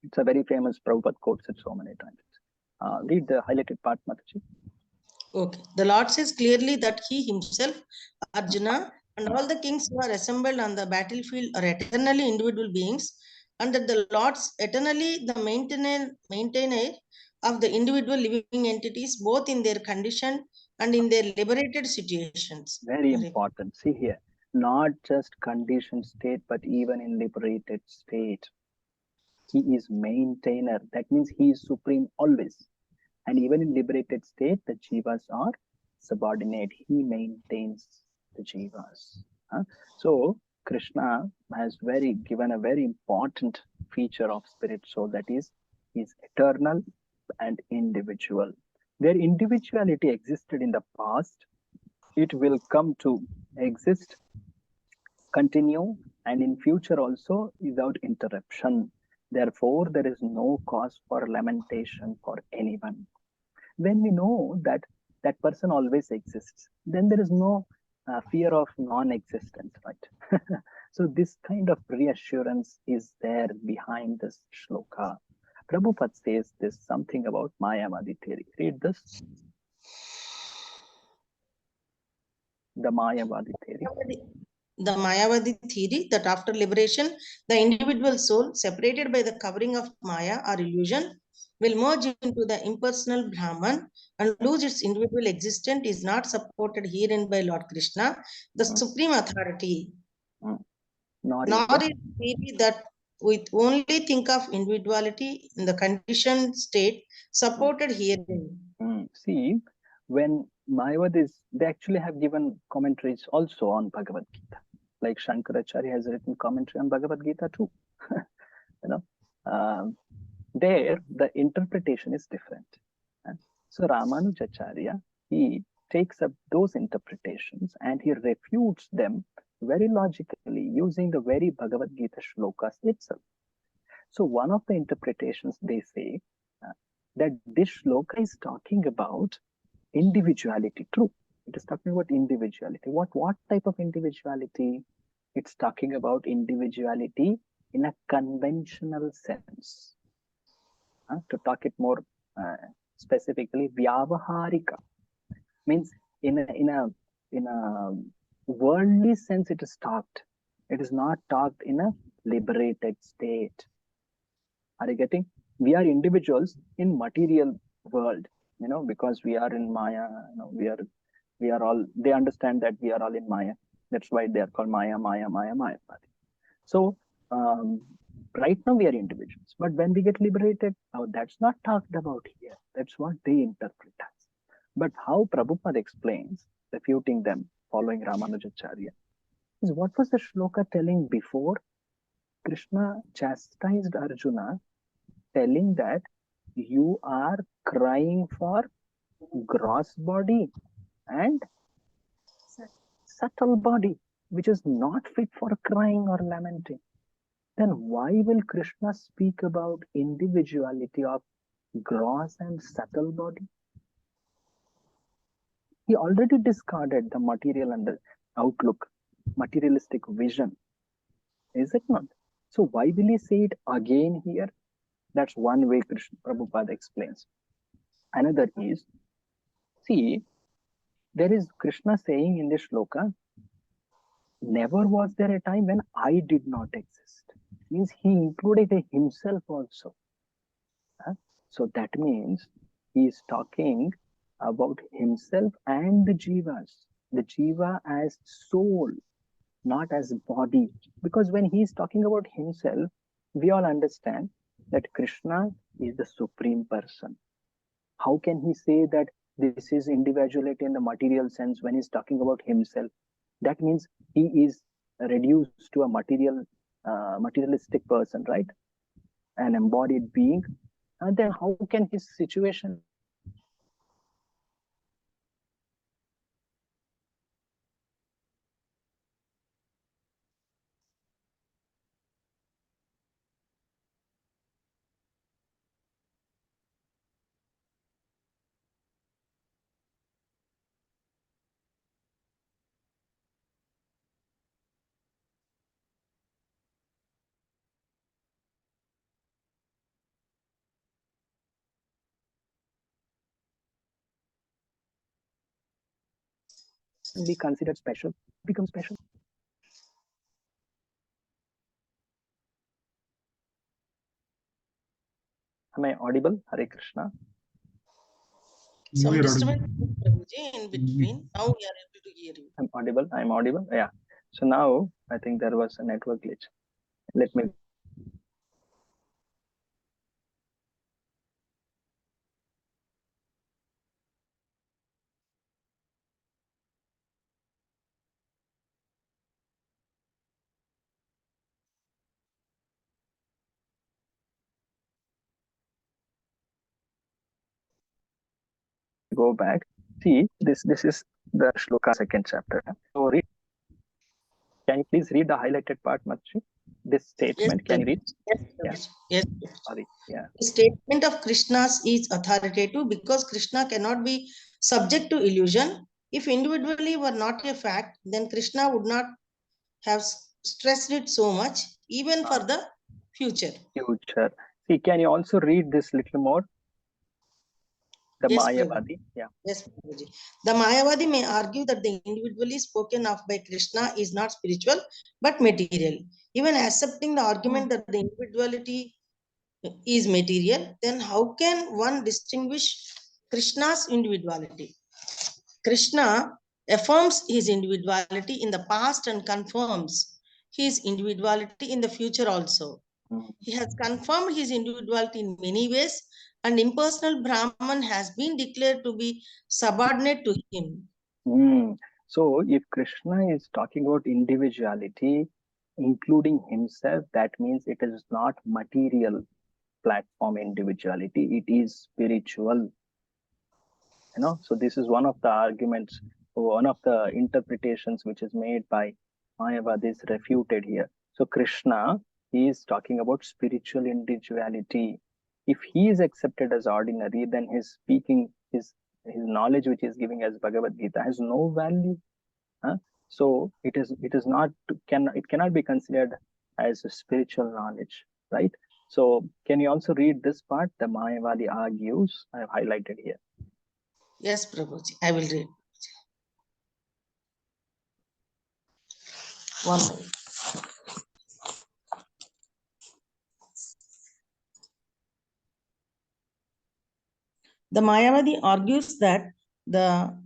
It's a very famous Prabhupada quotes it so many times. Read the highlighted part, Mataji. Okay. The Lord says clearly that he himself, Arjuna, and all the kings who are assembled on the battlefield are eternally individual beings, and that the Lord's eternally the maintainer of the individual living entities, both in their condition and in their liberated situations. Very important. See here, not just conditioned state, but even in liberated state. He is maintainer. That means he is supreme always. And even in liberated state, the jivas are subordinate. He maintains the jivas. So Krishna has given a very important feature of spirit soul, that is eternal and individual. Where individuality existed in the past, it will come to exist, continue, and in future also without interruption. Therefore, there is no cause for lamentation for anyone. When we know that that person always exists, then there is no fear of non-existence, right? So this kind of reassurance is there behind this shloka. Prabhupada says this something about Mayavadi theory. Read this. The Mayavadi theory. The Mayavadi theory that after liberation, the individual soul, separated by the covering of Maya or illusion, will merge into the impersonal Brahman and lose its individual existence is not supported herein by Lord Krishna, the supreme authority. Nor is the theory that we only think of individuality in the conditioned state supported herein. See, when Mayavadis, they actually have given commentaries also on Bhagavadgita. Like Shankaracharya has written commentary on Bhagavadgita too. There the interpretation is different. So Ramanujacharya, he takes up those interpretations and he refutes them very logically using the very Bhagavad Gita shlokas itself. So one of the interpretations, they say that this shloka is talking about individuality. True, it is talking about individuality. What type of individuality? It's talking about individuality in a conventional sense. To talk it more specifically, vyavaharika means in a worldly sense it is talked. It is not talked in a liberated state. Are you getting? We are individuals in material world, because we are in Maya. We are all. They understand that we are all in Maya. That's why they are called Maya. So right now we are individuals, but when we get liberated, that's not talked about here. That's what they interpret as. But how Prabhupada explains, refuting them, following Ramanujacharya, is what was the shloka telling before? Krishna chastised Arjuna, telling that you are crying for gross body and subtle body, which is not fit for crying or lamenting. Then why will Krishna speak about individuality of gross and subtle body? He already discarded the material and the outlook, materialistic vision. Is it not? So why will he say it again here? That's one way Krishna Prabhupada explains. Another is, see, there is Krishna saying in this shloka, never was there a time when I did not exist. Means he included himself also. So that means he is talking about himself and the jivas. The jiva as soul, not as body. Because when he is talking about himself, we all understand that Krishna is the supreme person. How can he say that this is individuality in the material sense when he's talking about himself? That means he is reduced to a materialistic person, right? An embodied being. And then how can his situation be considered special, become special. Am I audible? Hare Krishna. Some You're disturbance audible. Prabhuji, in between. Now we are able to hear you. I'm audible. Yeah. So now I think there was a network glitch. Let me go back. See, this is the shloka second chapter. So read. Can you please read the highlighted part, Matri? This statement, can you read? Yes. Yes. Sorry. Yeah. The statement of Krishna's is authoritative because Krishna cannot be subject to illusion. If individually were not a fact, then Krishna would not have stressed it so much, even for the future. Future. See, can you also read this little more? The Yes, Mayavadi. Yeah. Yes, Prabhuji. The Mayavadi may argue that the individually spoken of by Krishna is not spiritual but material. Even accepting the argument that the individuality is material, then how can one distinguish Krishna's individuality? Krishna affirms his individuality in the past and confirms his individuality in the future also. He has confirmed his individuality in many ways, and impersonal Brahman has been declared to be subordinate to him. So if Krishna is talking about individuality, including himself, that means it is not material platform individuality, it is spiritual. So this is one of the arguments, one of the interpretations which is made by Mayavadis refuted here. So Krishna, he is talking about spiritual individuality. If he is accepted as ordinary, then his speaking, his knowledge which he is giving as Bhagavadgita has no value. So it cannot be considered as a spiritual knowledge, right? So can you also read this part? The Mayavadi argues, I have highlighted here. Yes, Prabhuji, I will read. One minute. The Mayavadi argues that the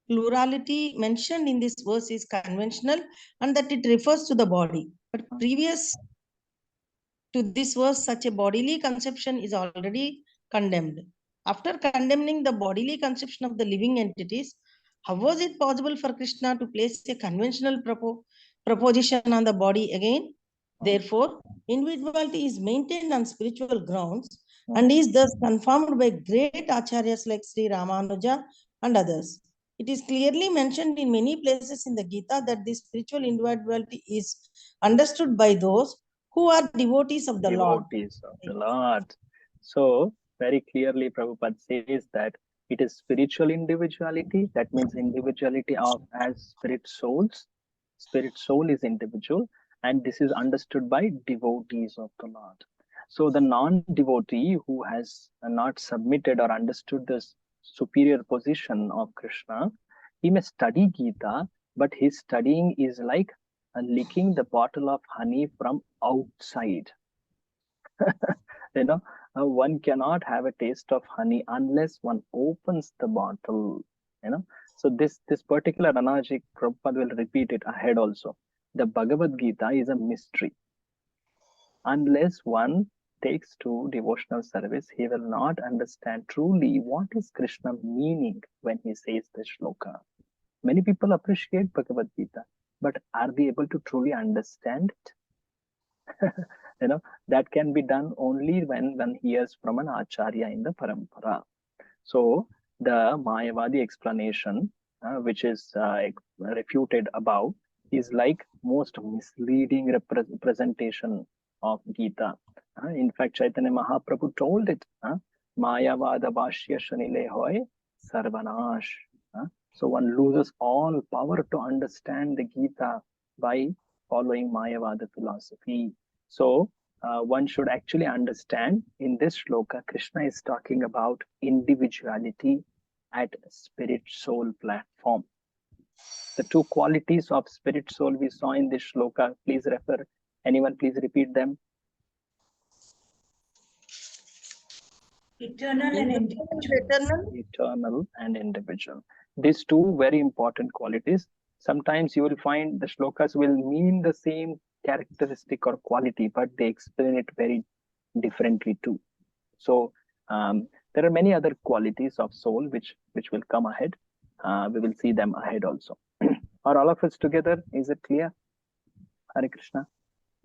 plurality mentioned in this verse is conventional and that it refers to the body. But previous to this verse, such a bodily conception is already condemned. After condemning the bodily conception of the living entities, how was it possible for Krishna to place a conventional proposition on the body again? Therefore, individuality is maintained on spiritual grounds and is thus confirmed by great acharyas like Sri Ramanuja and others. It is clearly mentioned in many places in the Gita that this spiritual individuality is understood by those who are devotees of the Lord. Devotees of the Lord. So very clearly Prabhupada says that it is spiritual individuality. That means individuality as spirit souls. Spirit soul is individual, and this is understood by devotees of the Lord. So the non-devotee who has not submitted or understood this superior position of Krishna, he may study Gita, but his studying is like licking the bottle of honey from outside. One cannot have a taste of honey unless one opens the bottle. So this particular analogy, Prabhupada will repeat it ahead also. The Bhagavad Gita is a mystery. Unless one takes to devotional service, he will not understand truly what is Krishna meaning when he says this shloka. Many people appreciate Bhagavad Gita, but are they able to truly understand it? That can be done only when one hears from an acharya in the parampara. So the Mayavadi explanation, which is refuted above, is like most misleading representation of Gita. In fact, Chaitanya Mahaprabhu told it, Mayavada Bhashya Shanile Hoy Sarvanash. So one loses all power to understand the Gita by following Mayavada philosophy. So one should actually understand in this shloka, Krishna is talking about individuality at spirit soul platform. The two qualities of spirit soul we saw in this shloka. Please refer. Anyone, please repeat them. Eternal and individual. Eternal and individual. These two very important qualities. Sometimes you will find the shlokas will mean the same characteristic or quality, but they explain it very differently too. So there are many other qualities of soul which will come ahead. We will see them ahead also. Are all of us together? Is it clear? Hare Krishna.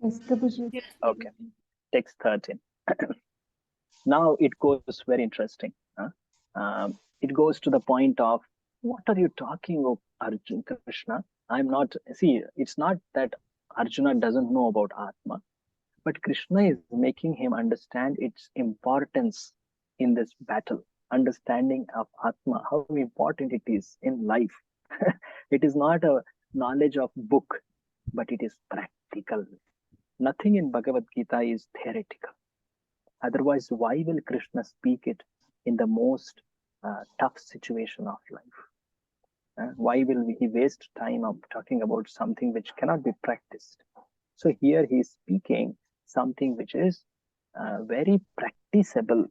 Yes, Prabhuji. Okay. Text 13. Now it goes very interesting. It goes to the point of, what are you talking of, Arjuna, Krishna? I'm not, see, it's not that Arjuna doesn't know about Atma, but Krishna is making him understand its importance in this battle, understanding of Atma, how important it is in life. It is not a knowledge of book, but it is practical. Nothing in Bhagavadgita is theoretical. Otherwise, why will Krishna speak it in the most tough situation of life? Why will he waste time of talking about something which cannot be practiced? So here he is speaking something which is very practicable.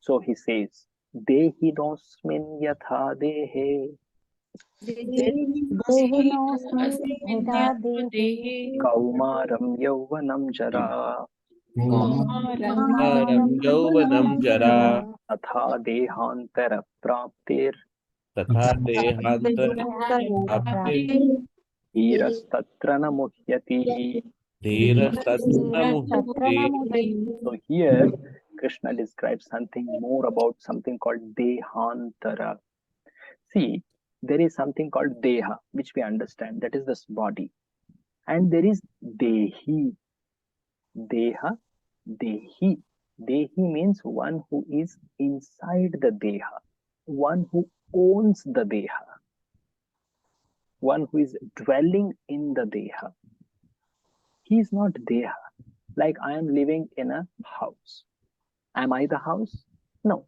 So he says, Dehi nosmin yatha dehe Kaumaram yauvanam jara Kaumaram yauvanam jara Atha dehantara praptir Tatha dehantara praptir Dhirastatra na muhyati. Dhirastatra muhyati. So here Krishna describes something more about something called dehantara. See, there is something called deha, which we understand, that is this body. And there is dehi. Deha, dehi. Dehi means one who is inside the deha, one who owns the deha, one who is dwelling in the deha. He is not deha. Like I am living in a house. Am I the house? No.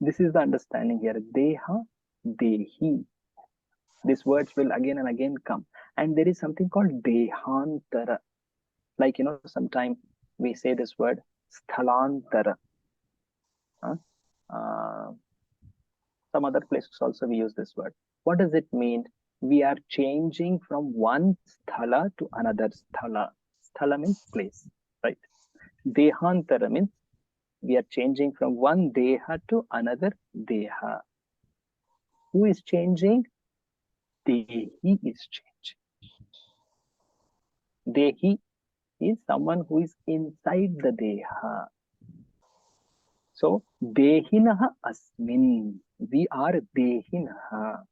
This is the understanding here. Deha, dehi. These words will again and again come. And there is something called dehantara. Like, sometimes we say this word, sthalantara. Some other places also we use this word. What does it mean? We are changing from one sthala to another sthala. Sthala means place, right? Dehantara means we are changing from one deha to another deha. Who is changing? Dehi is changing. Dehi is someone who is inside the deha. So, dehinaha asmin. We are dehinaha.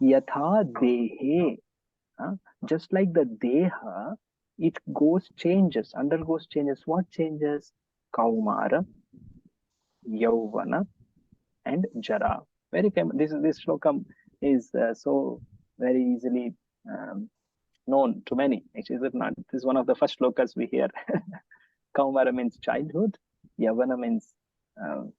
Yatha dehe. Just like the deha, it undergoes changes. What changes? Kaumara, Yauvana, and Jara. Very famous. This slokam is so very easily known to many. Actually, is it not? This is one of the first slokas we hear. Kaumara means childhood, Yauvana means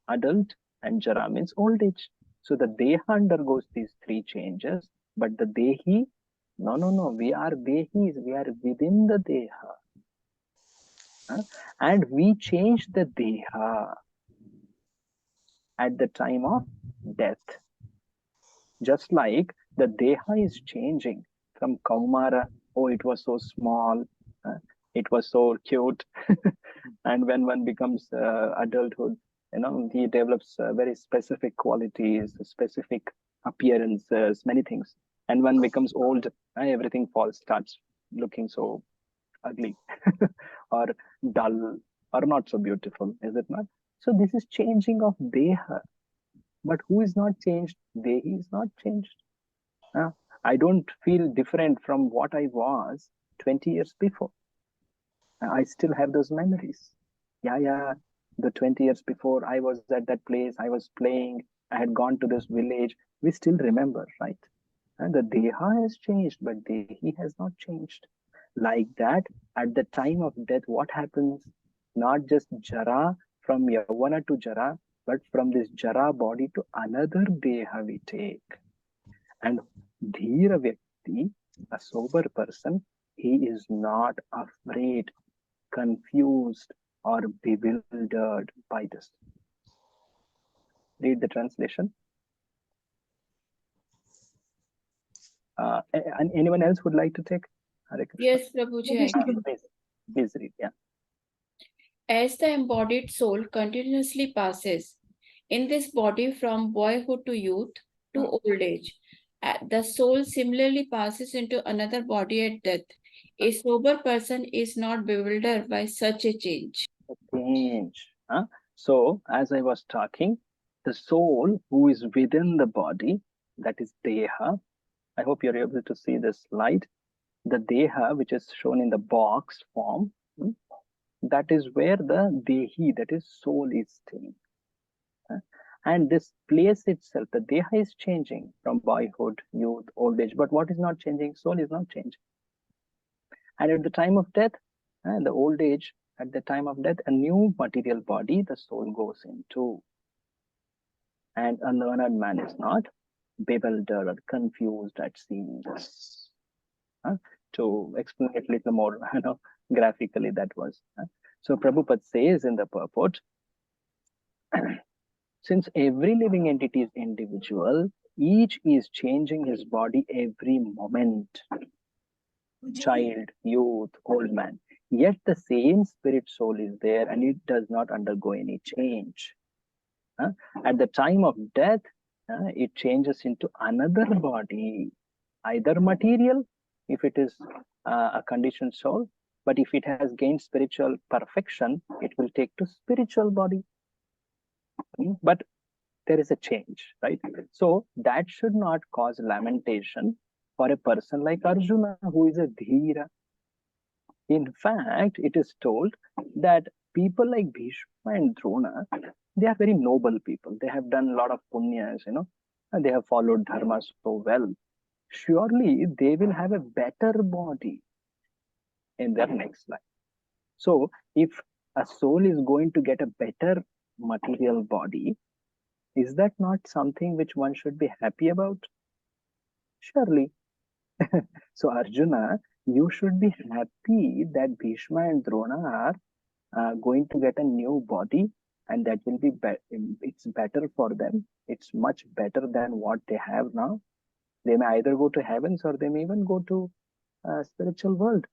adult, and Jara means old age. So the deha undergoes these three changes, but the dehi, no, we are dehis, we are within the deha. And we change the deha at the time of death. Just like the deha is changing from Kaumara, oh, it was so small, it was so cute. And when one becomes adulthood, he develops very specific qualities, specific appearances, many things. And when becomes old, everything starts looking so ugly or dull or not so beautiful, is it not? So this is changing of deha. But who is not changed? Dehi is not changed. I don't feel different from what I was 20 years before. I still have those memories. Yeah. The 20 years before, I was at that place, I was playing, I had gone to this village. We still remember, right? And the deha has changed, but dehi has not changed. Like that, at the time of death, what happens? Not just jara, from yavana to jara, but from this jara body to another deha we take. And dhira vyakti, a sober person, he is not afraid, confused, or bewildered by this. Read the translation. And anyone else would like to take? Hare Krishna. Yes, Prabhuji, I can. Please read, yeah. As the embodied soul continuously passes in this body from boyhood to youth to old age, the soul similarly passes into another body at death. A sober person is not bewildered by such a change. Huh? So, as I was talking, the soul who is within the body, that is Deha. I hope you're able to see this slide. The Deha, which is shown in the box form, that is where the Dehi, that is soul, is staying. And this place itself, the Deha is changing from boyhood, youth, old age. But what is not changing? Soul is not changing. And at the time of death, the old age, at the time of death, a new material body, the soul goes into. And a learned man is not bewildered or confused at seeing this. To explain it a little more graphically, that was. So Prabhupada says in the purport, since every living entity is individual, each is changing his body every moment. Child, youth, old man. Yet the same spirit soul is there and it does not undergo any change. At the time of death, it changes into another body, either material, if it is a conditioned soul, but if it has gained spiritual perfection, it will take to spiritual body. But there is a change, right? So that should not cause lamentation for a person like Arjuna, who is a dhira. In fact, it is told that people like Bhishma and Drona, they are very noble people. They have done a lot of punyas, and they have followed dharma so well. Surely they will have a better body in their next life. So if a soul is going to get a better material body, is that not something which one should be happy about? Surely. So Arjuna, you should be happy that Bhishma and Drona are going to get a new body, and that will be it's better for them. It's much better than what they have now. They may either go to heavens or they may even go to spiritual world.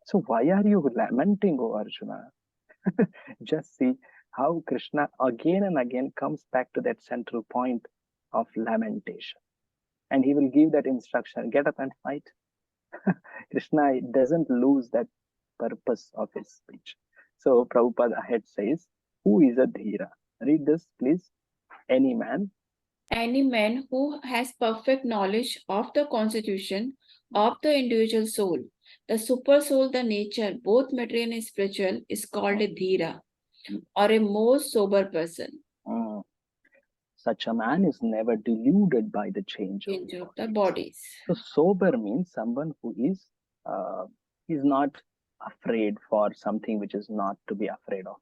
So why are you lamenting, O Arjuna? Just see how Krishna again and again comes back to that central point of lamentation. And he will give that instruction, get up and fight. Krishna doesn't lose that purpose of his speech. So Prabhupada ahead says, who is a dhira? Read this, please. Any man. Any man who has perfect knowledge of the constitution of the individual soul, the super soul, the nature, both material and spiritual, is called a dhira, or a most sober person. Such a man is never deluded by the change of the bodies. So sober means someone who is not afraid for something which is not to be afraid of.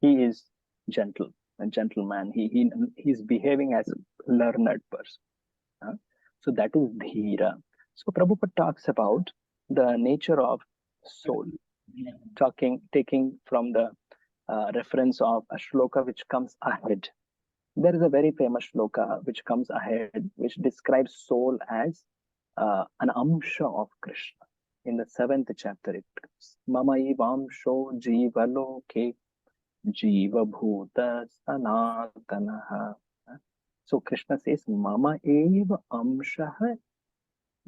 He is gentle, a gentleman. He's behaving as a learned person. So that is dhira. So Prabhupada talks about the nature of soul, taking from the reference of a shloka which comes ahead. There is a very famous shloka which comes ahead, which describes soul as an amsha of Krishna. In the 7th chapter, it comes, Mamai vamsho jivaloke jiva bhuta sanatanaha. So Krishna says, Mama eva amshaha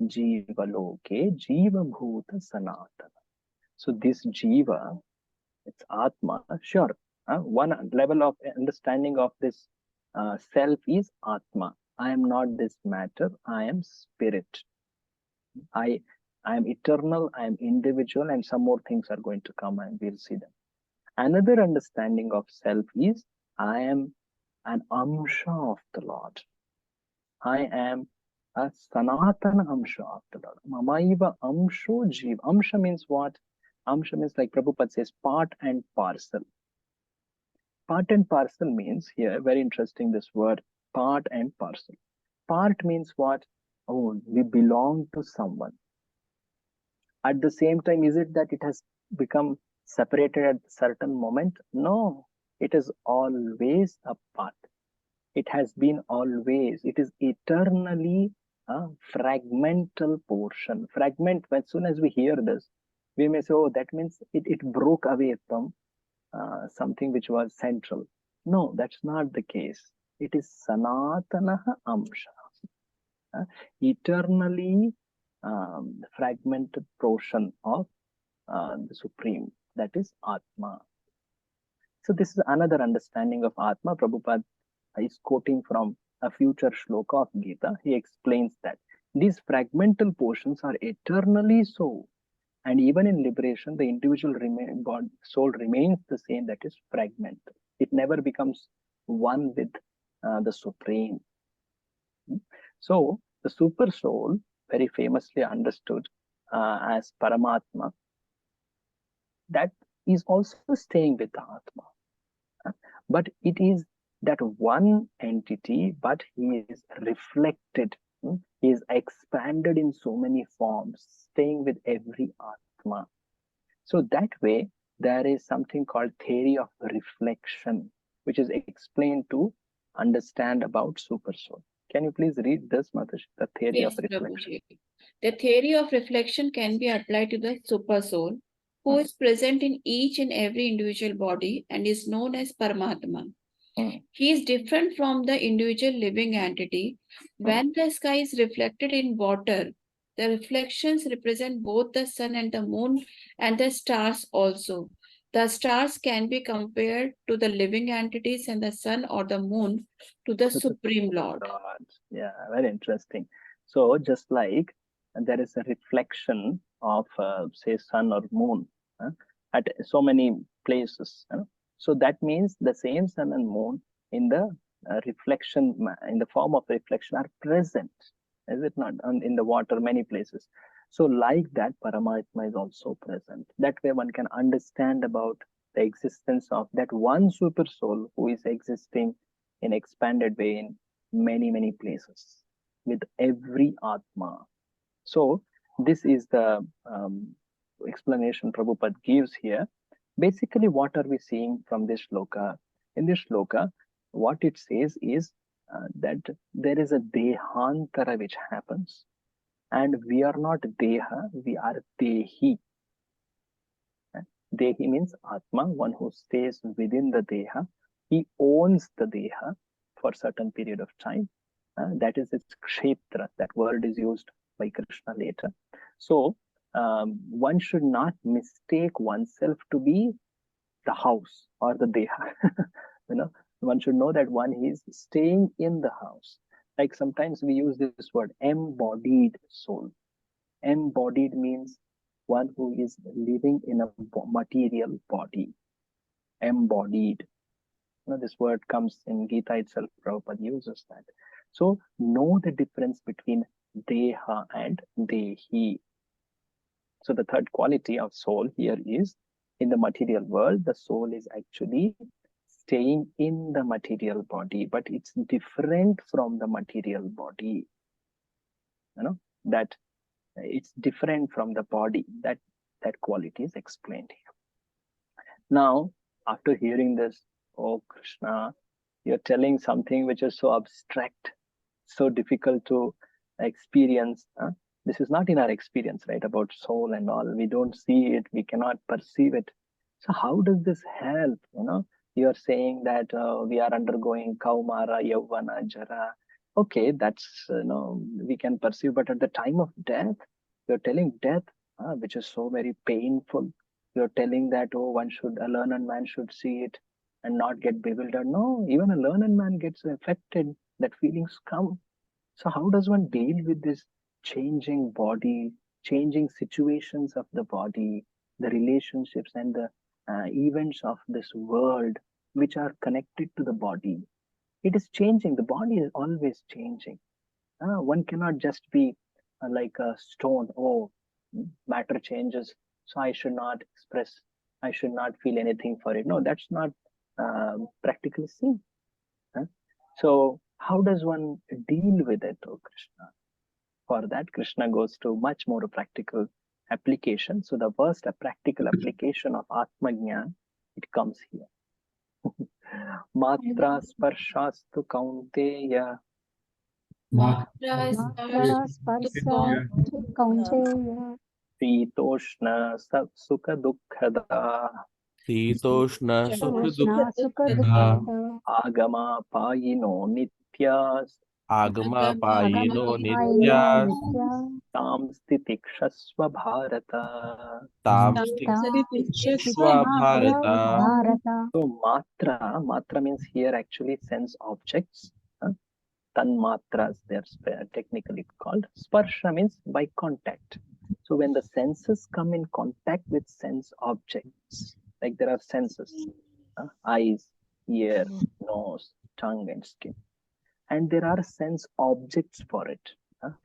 jivaloke jiva bhuta sanatana. So this jiva, it's atma, sure. One level of understanding of this self is atma. I am not this matter, I am spirit. I am eternal, I am individual, and some more things are going to come and we'll see them. Another understanding of self is I am an amsha of the Lord. I am a sanatana amsha of the Lord. Mamaiva amsho jiva. Amsha means what? Amsha means, like Prabhupada says, part and parcel. Part and parcel means here, very interesting, this word, part and parcel. part means what? Oh, we belong to someone. At the same time, is it that it has become separated at a certain moment? No, it is always a part. It has been always. It is eternally a fragmental portion. Fragment, as soon as we hear this, we may say, oh, that means it broke away from something which was central. No, that's not the case. It is Sanatanaha Amsha. Eternally fragmented portion of the Supreme, that is Atma. So this is another understanding of Atma. Prabhupada is quoting from a future shloka of Gita. He explains that these fragmental portions are eternally so. And even in liberation, the individual soul remains the same, that is fragmental. It never becomes one with the Supreme. So the super soul, very famously understood as Paramatma, that is also staying with the Atma. But it is that one entity, but he is reflected. He is expanded in so many forms, staying with every Atma. So that way, there is something called theory of reflection, which is explained to understand about super soul. Can you please read this, Mataji, the theory Yes, of reflection? Prabhuji. The theory of reflection can be applied to the super soul, who is present in each and every individual body and is known as Paramatma. He is different from the individual living entity. When the sky is reflected in water, the reflections represent both the sun and the moon and the stars also. The stars can be compared to the living entities and the sun or the moon to the Supreme Lord. Yeah, very interesting. So just like there is a reflection of, say, sun or moon at so many places. So that means the same sun and moon in the reflection, in the form of reflection, are present, is it not? In the water, many places. So like that, Paramatma is also present. That way one can understand about the existence of that one super soul who is existing in expanded way in many places with every Atma. So this is the explanation Prabhupada gives here. Basically, what are we seeing from this shloka? In this shloka, what it says is that there is a dehantara which happens, and we are not deha, we are dehi. Dehi means Atma, one who stays within the deha. He owns the deha for a certain period of time. That is its kshetra. That word is used by Krishna later. So one should not mistake oneself to be the house or the deha. One should know that one is staying in the house. Like sometimes we use this word embodied soul. Embodied means one who is living in a material body. Embodied. This word comes in Gita itself. Prabhupada uses that. So know the difference between deha and dehi. So the third quality of soul here is, in the material world, the soul is actually staying in the material body, but it's different from the material body. That it's different from the body. That quality is explained here. Now, after hearing this, oh Krishna, you're telling something which is so abstract, so difficult to experience. This is not in our experience, right? About soul and all. We don't see it, we cannot perceive it. So how does this help? You're saying that we are undergoing kaumara, yavana, jara. Okay, that's, we can perceive, but at the time of death, you're telling death, which is so very painful. You're telling that, oh, a learned man should see it and not get bewildered. No, even a learned man gets affected. That feelings come. So how does one deal with this changing body, changing situations of the body, the relationships and the events of this world, which are connected to the body? It is changing. The body is always changing. One cannot just be like a stone. Oh, matter changes, so I should not express, I should not feel anything for it. No, that's not practically seen. So how does one deal with it, oh Krishna? For that, Krishna goes to much more practical application. So the first practical application of Atma Jnana, it comes here. Matra sparshastu kaunteya Matra Matra sparsha sparsha kaunteya Shitoshna sukha dukkhada Sitoshna Sukha Krishna Sukha Dukkha Dukkha Agama payino nityas Agama Agama Payino Payino Nityas Nitya tam stitikshasva bharata. Tam Tam Shva Shishya Bharata. Bharata. So matra means here actually sense objects. Tanmatras, they're technically called. Sparsha means by contact. So when the senses come in contact with sense objects, like there are senses, eyes, ear, nose, tongue, and skin. And there are sense objects for it.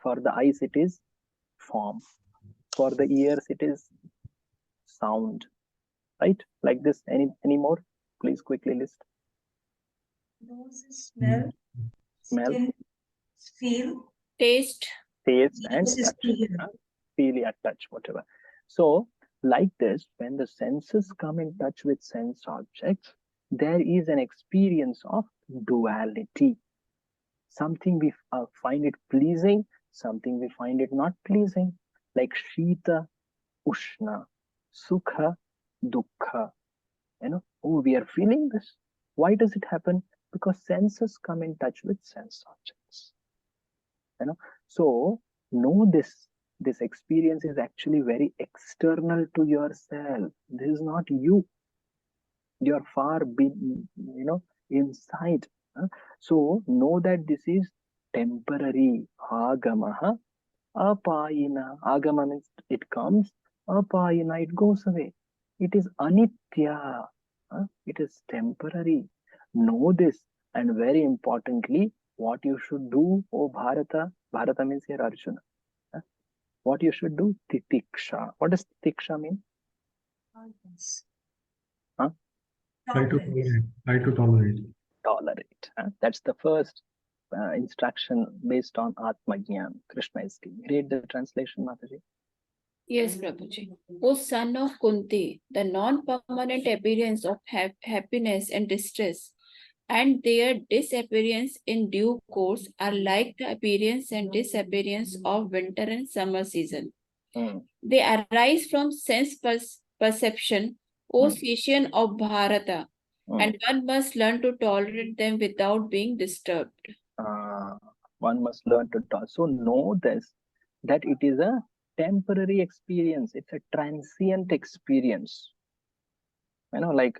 For the eyes, it is form. For the ears, it is sound. Right? Like this. Any more? Please quickly list. Nose is smell, Smell, skin is feel, taste. taste, and ears is touch. to hear. Feel, yeah, touch, whatever. So, like this, when the senses come in touch with sense objects, there is an experience of duality. Something we find it pleasing, something we find it not pleasing, like Shita, Ushna, Sukha, Dukkha. Oh, we are feeling this. Why does it happen? Because senses come in touch with sense objects. So know this experience is actually very external to yourself. This is not you. You're far inside. So know that this is temporary. Agamaha apayina. Agama means it comes. Apayina, it goes away. It is anitya. It is temporary. Know this, and very importantly, what you should do, oh Bharata. Bharata means here Arjuna. What you should do, titiksha. What does titiksha mean? Huh? Try to tolerate. Try to tolerate. Tolerate. That's the first instruction based on Atma Jnana. Krishna is giving. Read the translation, Mataji. Yes, Prabhuji. O son of Kunti, the non-permanent appearance of happiness and distress and their disappearance in due course are like the appearance and disappearance of winter and summer season. They arise from sense perception, O Session of Bharata, and one must learn to tolerate them without being disturbed. One must learn to tolerate. So know this, that it is a temporary experience. It's a transient experience. Like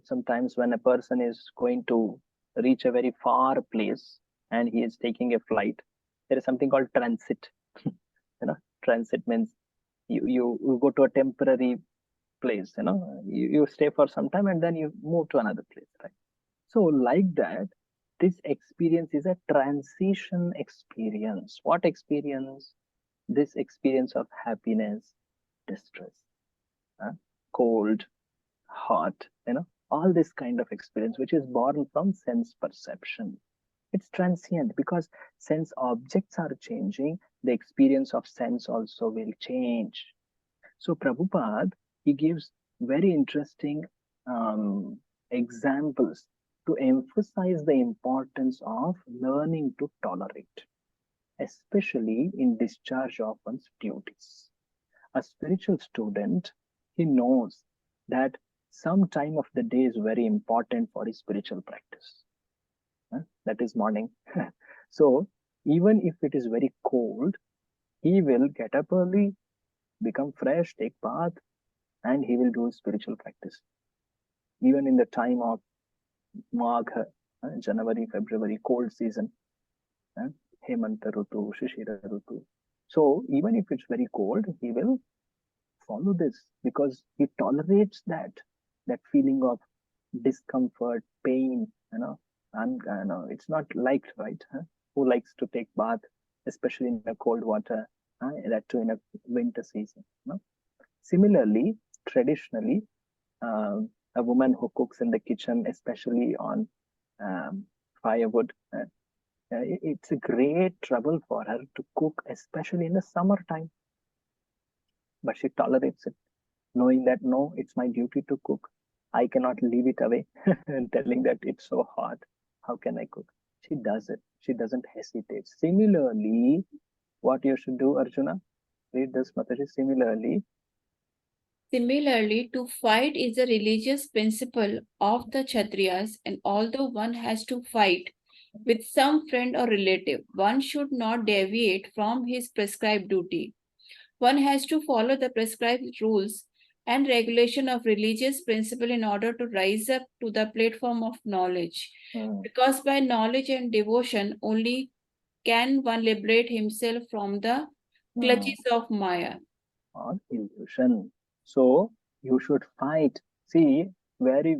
sometimes when a person is going to reach a very far place and he is taking a flight, there is something called transit. Transit means you go to a temporary place, you stay for some time and then you move to another place, right? So like that, this experience is a transition experience. What experience? This experience of happiness, distress, cold, hot, all this kind of experience, which is born from sense perception. It's transient because sense objects are changing. The experience of sense also will change. So Prabhupada, he gives very interesting examples to emphasize the importance of learning to tolerate, especially in discharge of one's duties. A spiritual student, he knows that some time of the day is very important for his spiritual practice. That is morning. So even if it is very cold, he will get up early, become fresh, take bath, and he will do spiritual practice. Even in the time of Magha, January, February, cold season, Hemanta Rutu, Shishira Rutu. So even if it's very cold, he will follow this because he tolerates that feeling of discomfort, pain, it's not liked, right? Who likes to take bath, especially in the cold water, that too in a winter season. Similarly, traditionally, a woman who cooks in the kitchen, especially on firewood, it's a great trouble for her to cook, especially in the summertime. But she tolerates it, knowing that no, it's my duty to cook. I cannot leave it away and telling that it's so hot. How can I cook? She does it. She doesn't hesitate. Similarly, what you should do, Arjuna? Read this, Mataji. Similarly, to fight is a religious principle of the Kshatriyas, and although one has to fight with some friend or relative, one should not deviate from his prescribed duty. One has to follow the prescribed rules and regulation of religious principle in order to rise up to the platform of knowledge. Because by knowledge and devotion only can one liberate himself from the clutches of Maya. Or illusion. So you should fight. See, very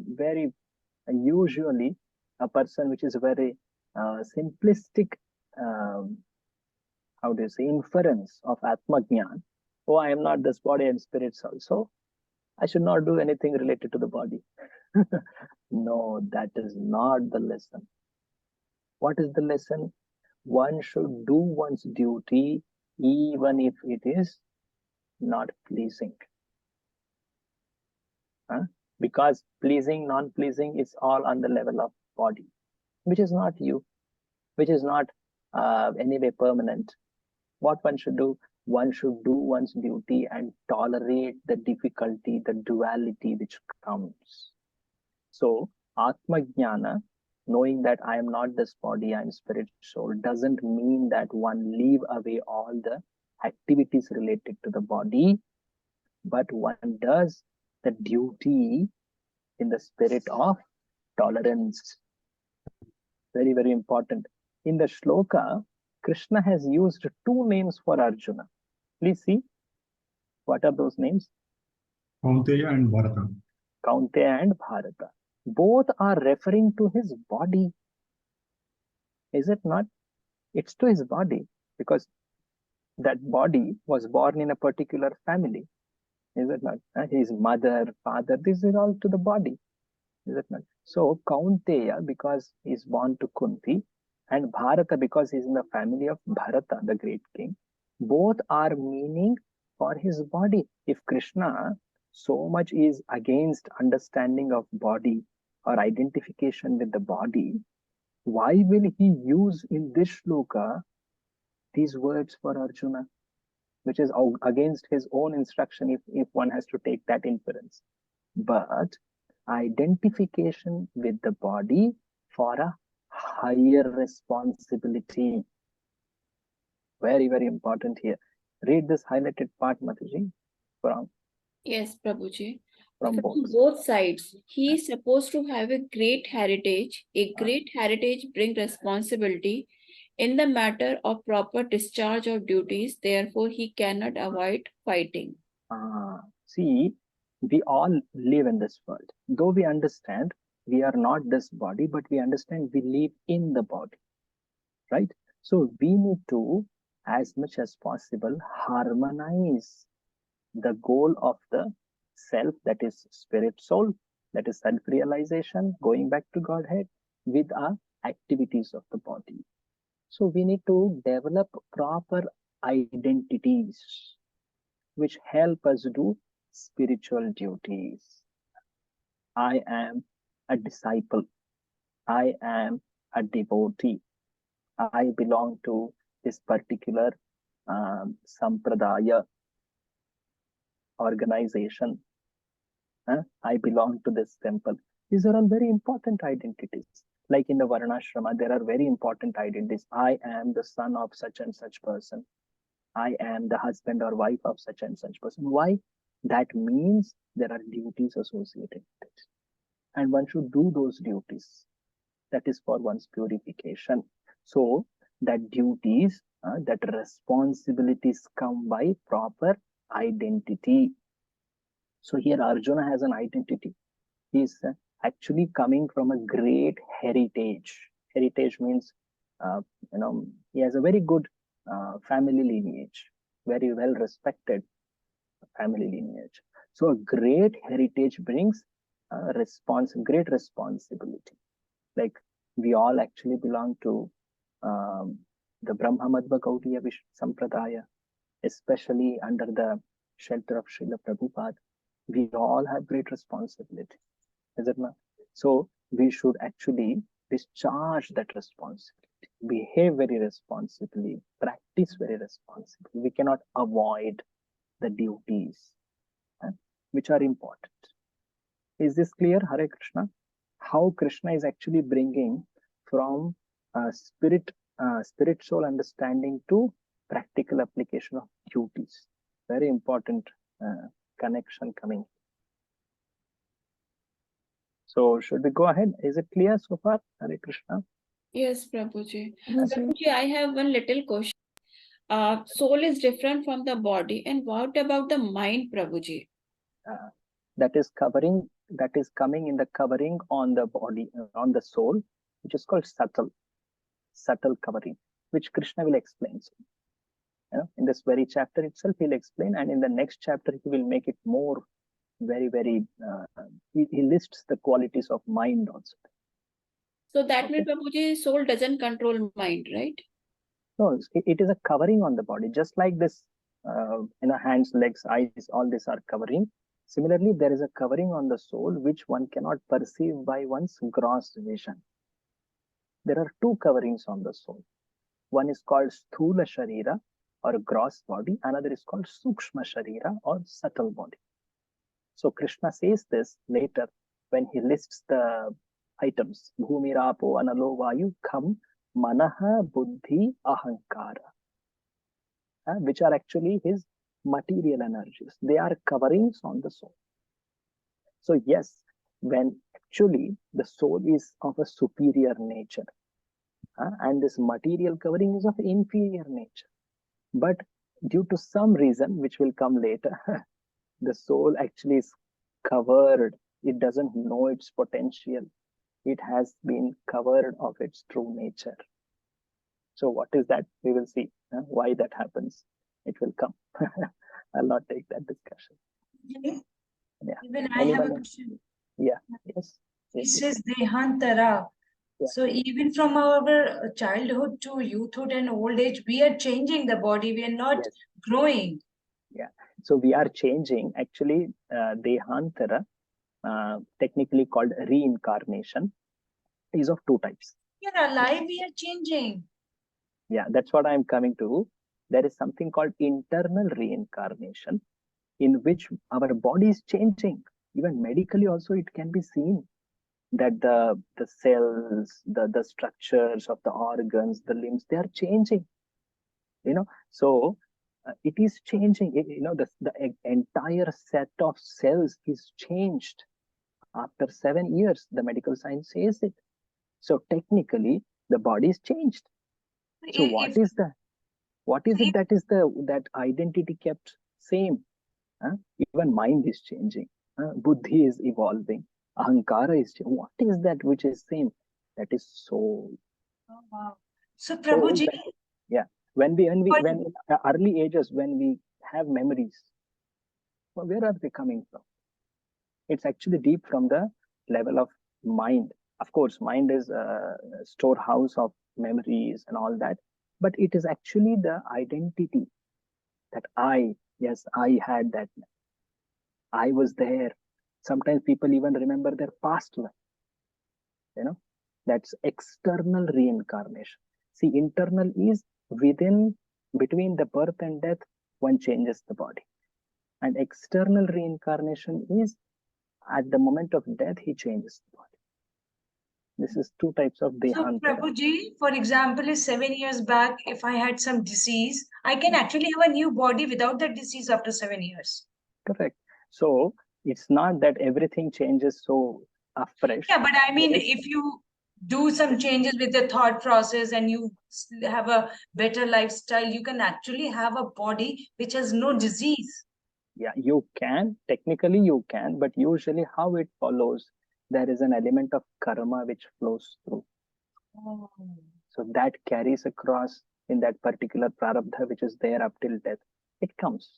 usually a person which is very simplistic, how do you say, inference of Atmajnan. Oh, I am not this body and spirits also. I should not do anything related to the body. No, that is not the lesson. What is the lesson? One should do one's duty even if it is not pleasing. Because pleasing, non-pleasing is all on the level of body, which is not you, which is not anyway permanent. What one should do? One should do one's duty and tolerate the difficulty, the duality which comes. So, Atma Jnana, knowing that I am not this body, I am spirit soul, doesn't mean that one leave away all the activities related to the body, but one does the duty in the spirit of tolerance. Very important. In the shloka, Krishna has used two names for Arjuna. Please see. What are those names? Kaunteya and Bharata. Kaunteya and Bharata. Both are referring to his body. Is it not? It's to his body, because that body was born in a particular family. Is it not? His mother, father, this is all to the body. Is it not? So Kaunteya, because he's born to Kunti, and Bharata, because he's in the family of Bharata, the great king, both are meaning for his body. If Krishna so much is against understanding of body or identification with the body, why will he use in this shloka these words for Arjuna, which is against his own instruction if one has to take that inference? But identification with the body for a higher responsibility. Very important here. Read this highlighted part, Mataji, from Yes, Prabhuji. From From both. both sides, he is supposed to have a great heritage. A great heritage brings responsibility in the matter of proper discharge of duties. Therefore, he cannot avoid fighting. See, we all live in this world. Though we understand we are not this body, but we understand we live in the body, right? So we need to, as much as possible, harmonize the goal of the self, that is spirit soul, that is self-realization, going back to Godhead, with our activities of the body. So we need to develop proper identities which help us do spiritual duties. I am a disciple. I am a devotee. I belong to this particular sampradaya organization. I belong to this temple. These are all very important identities. Like in the Varnashrama, there are very important identities. I am the son of such and such person. I am the husband or wife of such and such person. Why? That means there are duties associated with it. And one should do those duties. That is for one's purification. So that duties, that responsibilities come by proper identity. So here Arjuna has an identity. He is actually coming from a great heritage. Heritage means, he has a very good family lineage, very well respected family lineage. So a great heritage brings great responsibility. Like we all actually belong to the Brahma Madhva Gaudiya Sampradaya, especially under the shelter of Srila Prabhupada, we all have great responsibility, is it not? So we should actually discharge that responsibility, behave very responsibly, practice very responsibly. We cannot avoid the duties which are important. Is this clear, Hare Krishna? How Krishna is actually bringing from spirit soul understanding to practical application of duties. Very important connection coming. So should we go ahead? Is it clear so far, Hare Krishna? Yes, Prabhuji. Prabhuji. Prabhuji, I have one little question. Soul is different from the body, and what about the mind, Prabhuji? That is covering, that is coming in the covering on the body, on the soul, which is called subtle covering, which Krishna will explain. So, in this very chapter itself, he'll explain, and in the next chapter, he will make it more very, he lists the qualities of mind also. So that means, Prabhuji, soul doesn't control mind, right? No, it is a covering on the body, just like this, hands, legs, eyes, all these are covering. Similarly, there is a covering on the soul, which one cannot perceive by one's gross vision. There are two coverings on the soul. One is called Sthula Sharira, or gross body. Another is called Sukshma Sharira, or subtle body. So Krishna says this later when he lists the items. Bhumirapo Analo Vayu Kham Manaha Buddhi Ahankara, which are actually his material energies. They are coverings on the soul. So yes, when actually the soul is of a superior nature, and this material covering is of inferior nature, but due to some reason which will come later, the soul actually is covered. It doesn't know its potential. It has been covered of its true nature. So what is that? We will see why that happens. It will come. I'll not take that discussion. Yeah. Even I Anyone have a else? question. Yeah. Yes. It says Dehantara. Yeah. So even from our childhood to youthhood and old age, we are changing the body. We are not Yes. growing. Yeah. So we are changing. Actually, Dehantara, technically called reincarnation, is of two types. We are alive. We are changing. Yeah, that's what I'm coming to. There is something called internal reincarnation, in which our body is changing. Even medically also it can be seen that the cells, the structures of the organs, the limbs, they are changing. So it is changing. The entire set of cells is changed after 7 years. The medical science says it. So technically the body is changed. So what is it that identity kept same? Even mind is changing. Buddhi is evolving. Ahankara is changing. What is that which is same? That is soul. Oh, wow. So Prabhuji, when in early ages, when we have memories, well, where are they coming from? It's actually deep from the level of mind. Of course, mind is a storehouse of memories and all that, but it is actually the identity that I had that. I was there. Sometimes people even remember their past life. That's external reincarnation. See, internal is between the birth and death, one changes the body. And external reincarnation is at the moment of death, he changes the body. This is two types of Dehantara. So Prabhuji, for example, is 7 years back, if I had some disease, I can actually have a new body without that disease after 7 years. Correct. So it's not that everything changes so afresh. Yeah, but I mean, if you do some changes with the thought process and you have a better lifestyle, you can actually have a body which has no disease. Yeah, you can. Technically, you can. But usually how it follows, there is an element of karma which flows through. Oh. So that carries across in that particular prarabdha which is there up till death. It comes.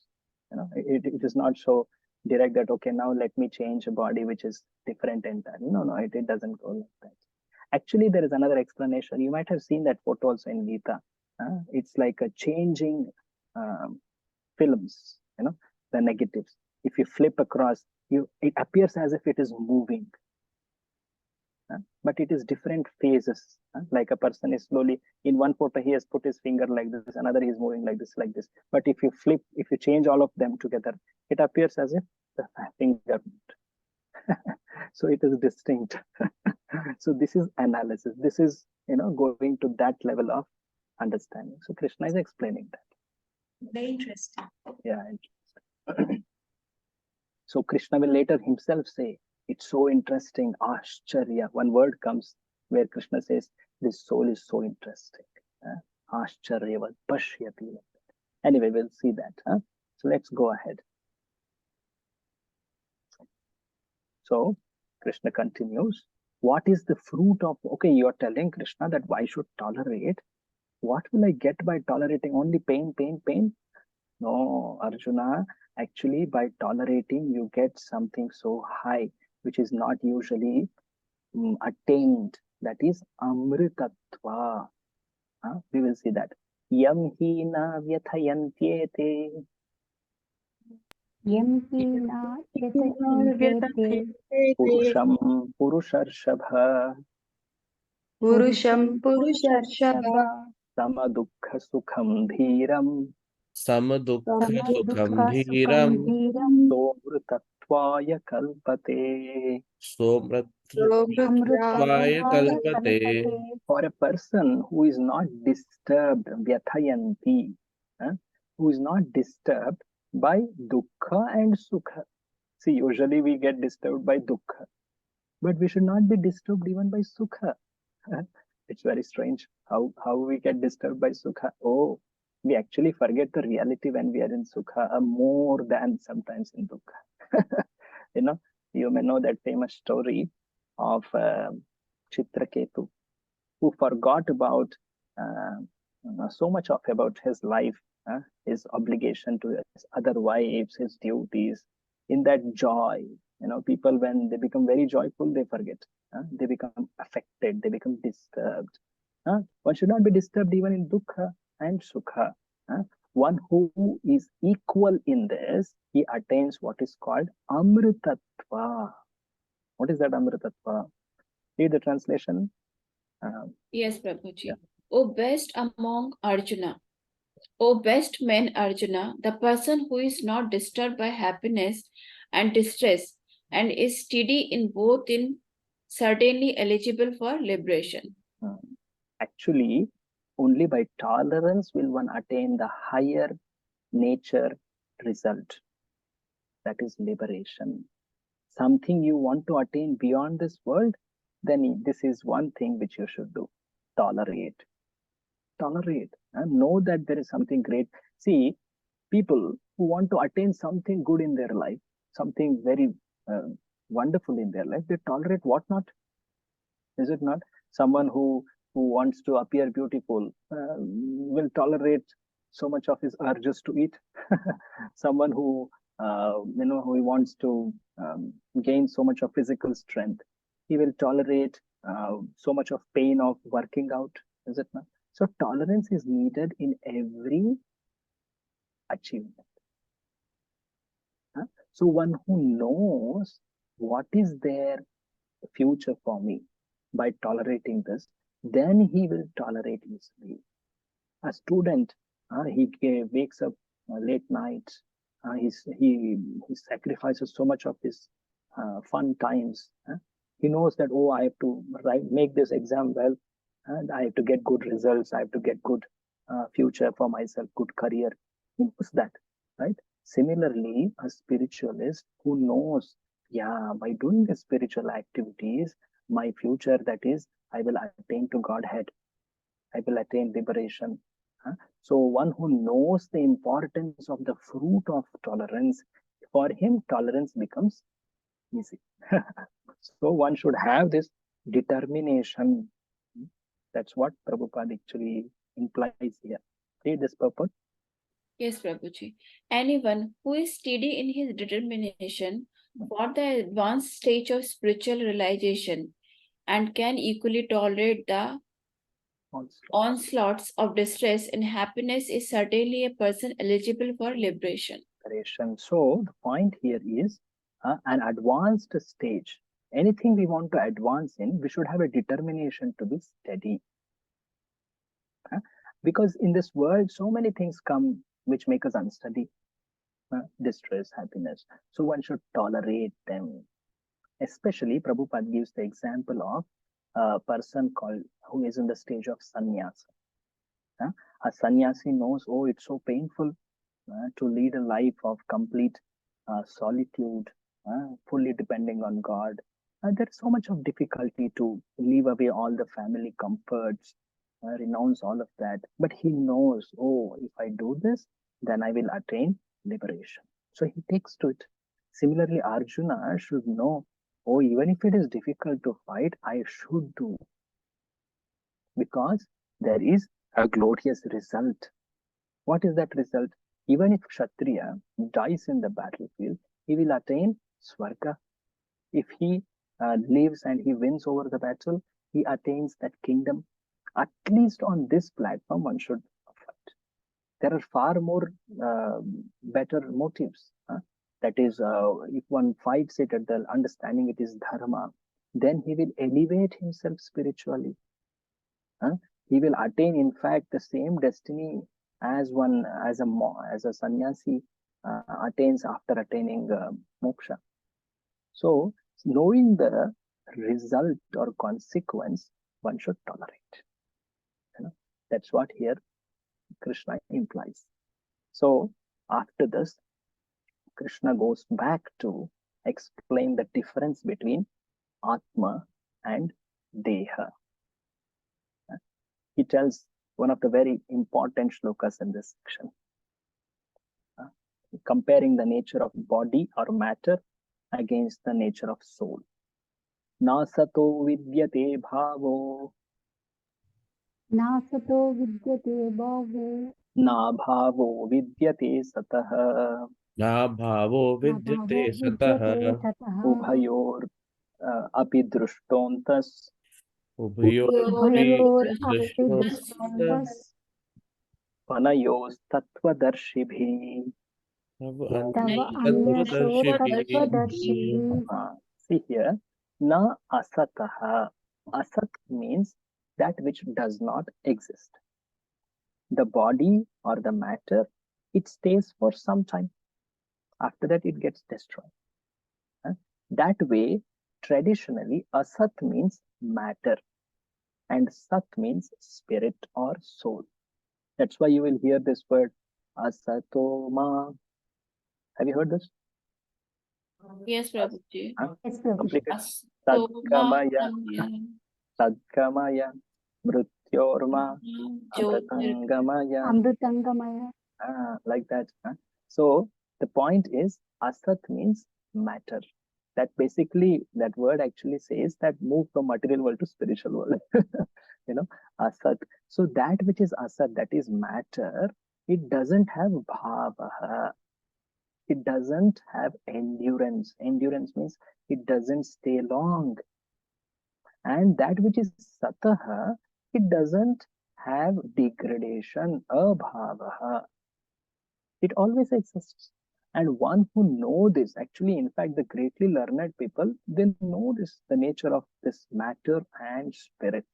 It is not so direct that, okay, now let me change a body which is different entirely. No, it doesn't go like that. Actually, there is another explanation. You might have seen that photo also in Gita. It's like a changing films, the negatives. If you flip across, it appears as if it is moving. But it is different phases. Like a person is slowly, in one photo, he has put his finger like this, another he is moving like this, like this. But if you flip, if you change all of them together, it appears as if the finger moved. So it is distinct. So this is analysis. This is, going to that level of understanding. So Krishna is explaining that. Very interesting. Yeah. So Krishna will later himself say, it's so interesting, Ashcharya. One word comes where Krishna says, this soul is so interesting. Ashcharyavat pashyati. Anyway, we'll see that. So let's go ahead. So Krishna continues. What is the fruit of, okay, you're telling Krishna that why should tolerate? What will I get by tolerating? Only pain, pain, pain? No, Arjuna, actually by tolerating, you get something so high, which is not usually attained. That is amritatva. We will see that. Yam hina vyathayantyete. Yam hina yatayante Purusham purusharshabha. Purusham Purusharshava Samadukha sukham dhiram. Samadukha sukham Samadukha dhiram sukham dhiram Somritatvaya kalpate. Somratvaya kalpate. For a person who is not disturbed, vyathayanti, who is not disturbed by dukkha and sukha. See, usually we get disturbed by dukkha, but we should not be disturbed even by sukha. It's very strange how we get disturbed by sukha. Oh, we actually forget the reality when we are in sukha more than sometimes in dukkha. You may know that famous story of Chitraketu, who forgot about so much of about his life, his obligation to his other wives, his duties. In that joy, people, when they become very joyful, they forget. They become affected. They become disturbed. One should not be disturbed even in dukkha and sukha. One who is equal in this, he attains what is called amritatva. What is that amritatva? Read the translation. Yes, Prabhuji. Yeah. O best among Arjuna, O best men Arjuna, the person who is not disturbed by happiness and distress and is steady in both in certainly eligible for liberation. Actually, only by tolerance will one attain the higher nature result. That is liberation. Something you want to attain beyond this world, then this is one thing which you should do. Tolerate. Tolerate. And know that there is something great. See, people who want to attain something good in their life, something very wonderful in their life, they tolerate what not? Is it not? Someone who wants to appear beautiful will tolerate so much of his urges to eat. Someone who who wants to gain so much of physical strength, he will tolerate so much of pain of working out. Is it not? So tolerance is needed in every achievement. So one who knows what is their future for me by tolerating this, then he will tolerate easily. A student, he wakes up late nights. He sacrifices so much of his fun times. He knows that, oh, I have to make this exam well, and I have to get good results. I have to get good future for myself, good career. He knows that, right? Similarly, a spiritualist who knows, yeah, by doing the spiritual activities, my future, that is, I will attain to Godhead. I will attain liberation. So one who knows the importance of the fruit of tolerance, for him, tolerance becomes easy. So one should have this determination. That's what Prabhupada actually implies here. Read this purport. Yes, Prabhuji. Anyone who is steady in his determination for the advanced stage of spiritual realization and can equally tolerate the Also, onslaughts of distress and happiness is certainly a person eligible for liberation. liberation. So the point here is an advanced stage. Anything we want to advance in, we should have a determination to be steady. Because in this world, so many things come which make us unsteady. Distress, happiness. So one should tolerate them. Especially, Prabhupada gives the example of a person called who is in the stage of sannyasa. A sannyasi knows, oh, it's so painful to lead a life of complete solitude, fully depending on God. There's so much of difficulty to leave away all the family comforts, renounce all of that. But he knows, oh, if I do this, then I will attain liberation. So he takes to it. Similarly, Arjuna should know, oh, even if it is difficult to fight, I should do. Because there is a glorious result. What is that result? Even if Kshatriya dies in the battlefield, he will attain Swarga. If he lives and he wins over the battle, he attains that kingdom. At least on this platform, one should fight. There are far more better motives. That is, if one fights it at the understanding it is dharma, then he will elevate himself spiritually. He will attain, in fact, the same destiny as one as a sannyasi attains after attaining moksha. So, knowing the result or consequence, one should tolerate. That's what here Krishna implies. So, after this, Krishna goes back to explain the difference between Atma and Deha. He tells one of the very important shlokas in this section, comparing the nature of body or matter against the nature of soul. Nasato vidyate bhavo, Nasato vidyate bhavo, na bhavo vidyate satah, Na bhavo vidyate bhavo satah. vidyate tatah. ubhayor api drushtontas, Ubhayorapi Ubhayor api drishtontas. drishtontas panayos tattvadarshibi. tava anyaso Tattvadarshibhi. tattvadarshibhi. See here, na asataha. Asat means that which does not exist. The body or the matter, it stays for some time. After that, it gets destroyed. That way, traditionally, asat means matter and sat means spirit or soul. That's why you will hear this word asatoma. Have you heard this? Yes, Prabhuji. Yes, Prabhu. Completed. Astoma Sadgamaya, sadgamaya, mrityorma, Jyotir. amritangamaya. Amrutangamaya. Like that. So the point is, asat means matter. That basically, that word actually says that move from material world to spiritual world. Asat. So that which is asat, that is matter, it doesn't have bhava. It doesn't have endurance. Endurance means it doesn't stay long. And that which is sataha, it doesn't have degradation, abhavaha. It always exists. And one who know this, actually, in fact, the greatly learned people, they know this, the nature of this matter and spirit.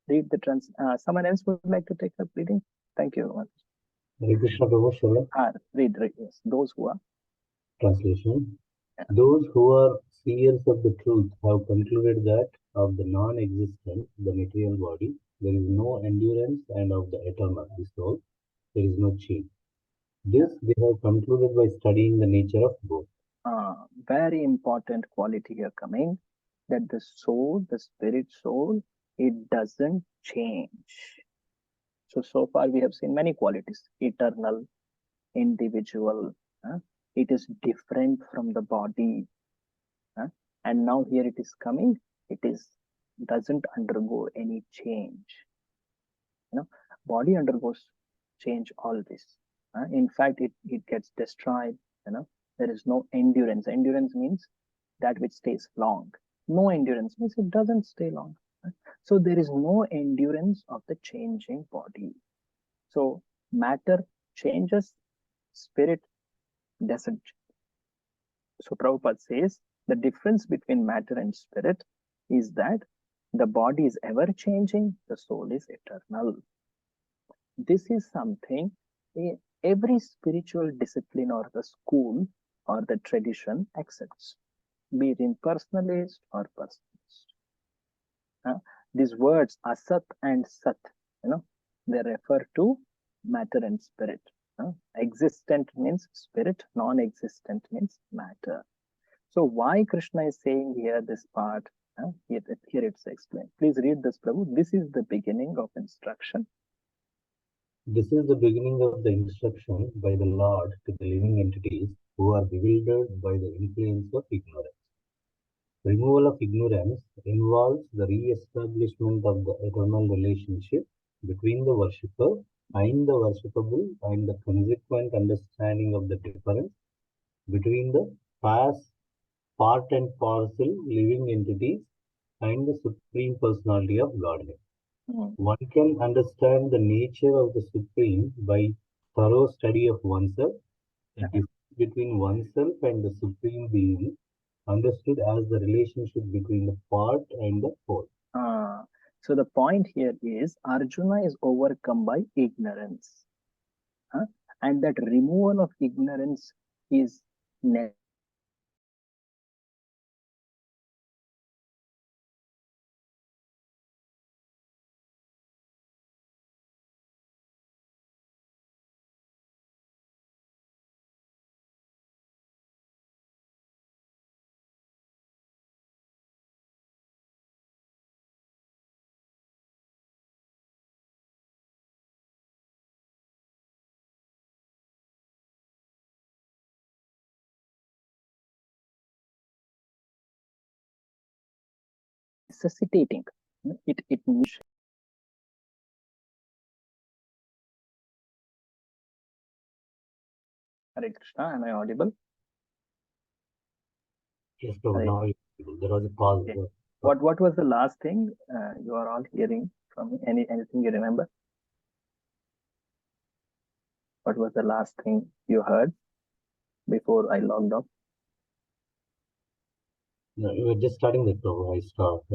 Read the someone else would like to take up reading? Thank you very much. Hare Krishna Prabhu, shall I? Read, yes. Those who are. Translation. Those who are seers of the truth have concluded that of the non-existent, the material body, there is no endurance, and of the eternal, the soul, there is no change. This they have concluded by studying the nature of both. Very important quality here coming, that the soul, the spirit soul, it doesn't change. So far we have seen many qualities: eternal, individual, it is different from the body, and now here it is coming, it doesn't undergo any change. Body undergoes change always. In fact, it gets destroyed. There is no endurance. Endurance means that which stays long. No endurance means it doesn't stay long. So there is no endurance of the changing body. So matter changes, spirit doesn't. So Prabhupada says the difference between matter and spirit is that the body is ever changing, the soul is eternal. This is something every spiritual discipline or the school or the tradition accepts, be it impersonalist or personalist. These words asat and sat, they refer to matter and spirit. Existent means spirit, non-existent means matter. So why Krishna is saying here this part? Here it's explained. Please read this, Prabhu. This is the beginning of instruction. This is the beginning of the instruction by the Lord to the living entities who are bewildered by the influence of ignorance. Removal of ignorance involves the re-establishment of the eternal relationship between the worshipper and the worshipable and the consequent understanding of the difference between the part and parcel living entities and the Supreme Personality of Godhead. One can understand the nature of the Supreme by thorough study of oneself. The difference between oneself and the Supreme Being understood as the relationship between the part and the whole. So the point here is Arjuna is overcome by ignorance. And that removal of ignorance is necessitating. It needs. Hare Krishna, am I audible? Yes, Prabhu, now there was a pause. Okay. What was the last thing you are all hearing from me? Anything you remember? What was the last thing you heard before I logged off? No, we were just starting the Prabhu. I stopped.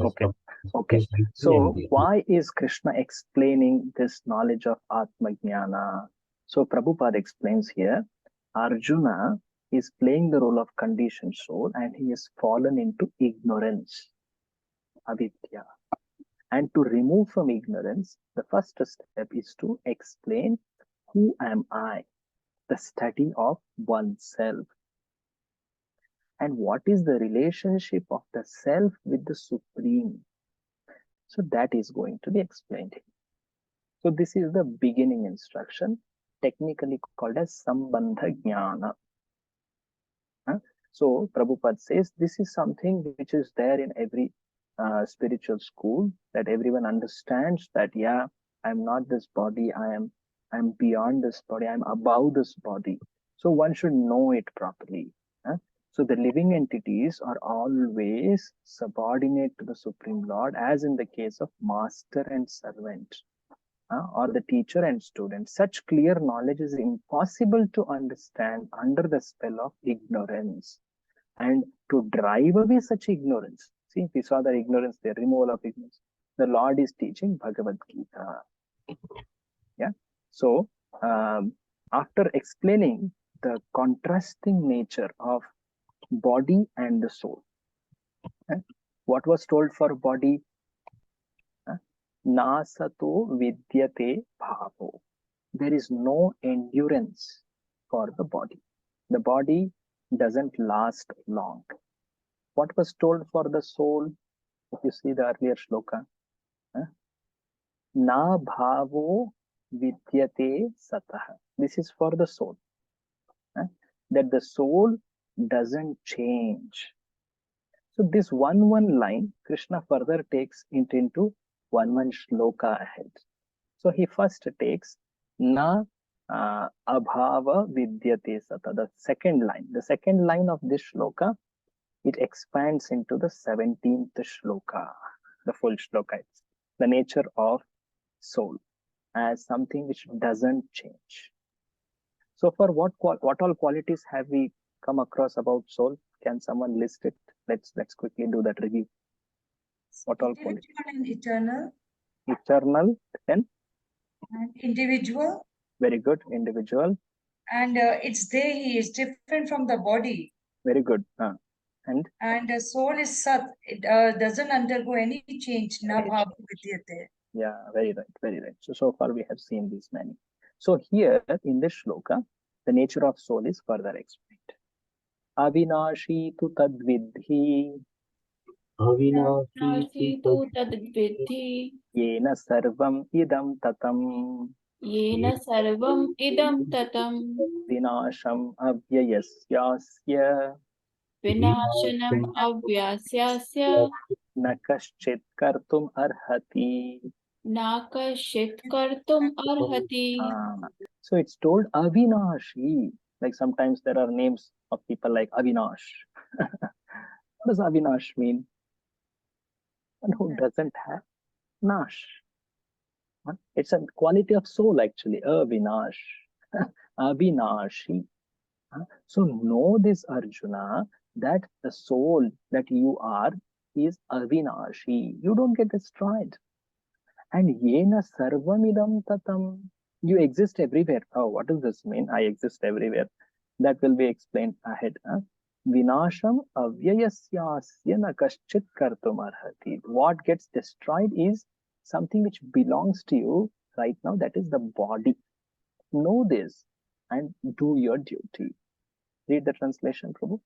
Okay. So why is Krishna explaining this knowledge of Atma Jnana? So Prabhupada explains here, Arjuna is playing the role of conditioned soul and he has fallen into ignorance, avidya. And to remove from ignorance, the first step is to explain who am I, the study of oneself. And what is the relationship of the self with the Supreme? So that is going to be explained here. So this is the beginning instruction, technically called as Sambandha Jnana. So Prabhupada says this is something which is there in every spiritual school, that everyone understands that, yeah, I'm not this body, I'm beyond this body, I'm above this body. So one should know it properly. So the living entities are always subordinate to the Supreme Lord, as in the case of master and servant, or the teacher and student. Such clear knowledge is impossible to understand under the spell of ignorance. And to drive away such ignorance, see, we saw the ignorance, the removal of ignorance. The Lord is teaching Bhagavadgita. Yeah. So after explaining the contrasting nature of body and the soul, what was told for body? Nasato vidyate bhavo. There is no endurance for the body. The body doesn't last long. What was told for the soul? If you see the earlier shloka, na bhavo vidyate satah. This is for the soul. That the soul doesn't change. So this one line, Krishna further takes it into one shloka ahead. So he first takes na abhava vidyate sata, the second line. The second line of this shloka it expands into the 17th shloka, the full shloka. It's the nature of soul as something which doesn't change. So for what all qualities have we come across about soul? Can someone list it? Let's quickly do that review. What all qualities? And eternal. Eternal, then? And individual. Very good, individual. And it's Dehi, is different from the body. Very good. And the soul is Sat, it doesn't undergo any change. Right. Yeah, very right, very right. So far we have seen these many. So here in this shloka, the nature of soul is further explained. Avinashi tu tadvidhi. Avinashi tu tadvidhi. Yena sarvam idam tatam. Yena sarvam idam tatam. Vinasham avyayasyasya. Vinashanam avyasyasya. Na kaschit kartum arhati. Na kaschit kartum arhati. So it's told Avinashi. Like sometimes there are names of people like Avinash. What does Avinash mean? And who doesn't have Nash? It's a quality of soul actually. Avinash. Avinashi. So know this, Arjuna, that the soul that you are is Avinashi. You don't get destroyed. And Yena Sarvamidam Tatam. You exist everywhere. Oh, what does this mean? I exist everywhere. That will be explained ahead. Vinasham avyayasyasya na kaschit kartum arhati. What gets destroyed is something which belongs to you right now. That is the body. Know this and do your duty. Read the translation, Prabhu.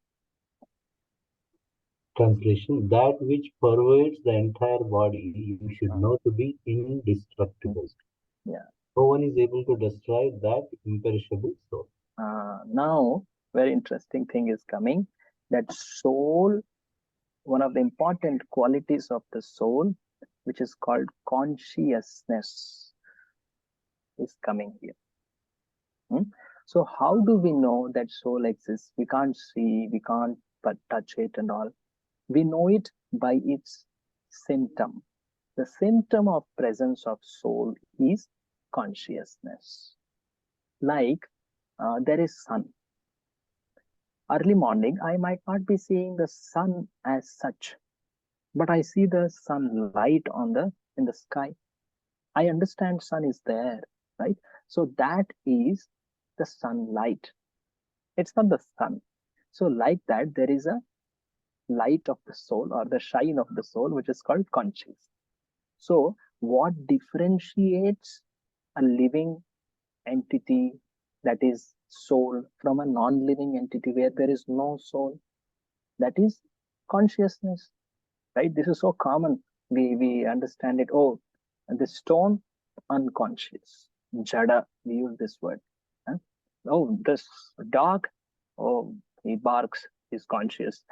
Translation: that which pervades the entire body, you should know to be indestructible. Yeah. No one is able to destroy that imperishable soul. Now, very interesting thing is coming. That soul, one of the important qualities of the soul, which is called consciousness, is coming here. So how do we know that soul exists? We can't see, we can't touch it and all. We know it by its symptom. The symptom of presence of soul is consciousness. Like there is sun. Early morning, I might not be seeing the sun as such, but I see the sunlight in the sky. I understand sun is there, right? So that is the sunlight. It's not the sun. So like that, there is a light of the soul or the shine of the soul, which is called consciousness. So what differentiates a living entity, that is soul, from a non-living entity where there is no soul? That is consciousness, right? This is so common. We understand it. Oh, the stone, unconscious. Jada, we use this word. Oh, this dog, oh, he barks, he's conscious.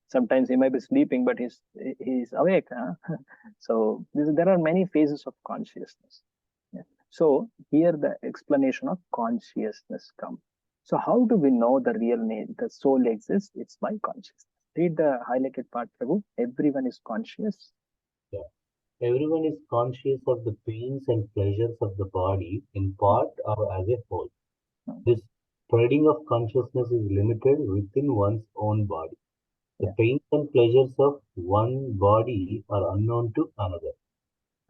Sometimes he might be sleeping, but he's awake. So there are many phases of consciousness. Yeah. So here the explanation of consciousness comes. So how do we know the real name, the soul exists? It's by consciousness. Read the highlighted part, Prabhu. Everyone is conscious. Yeah. Everyone is conscious of the pains and pleasures of the body in part or as a whole. This spreading of consciousness is limited within one's own body. The pains and pleasures of one body are unknown to another.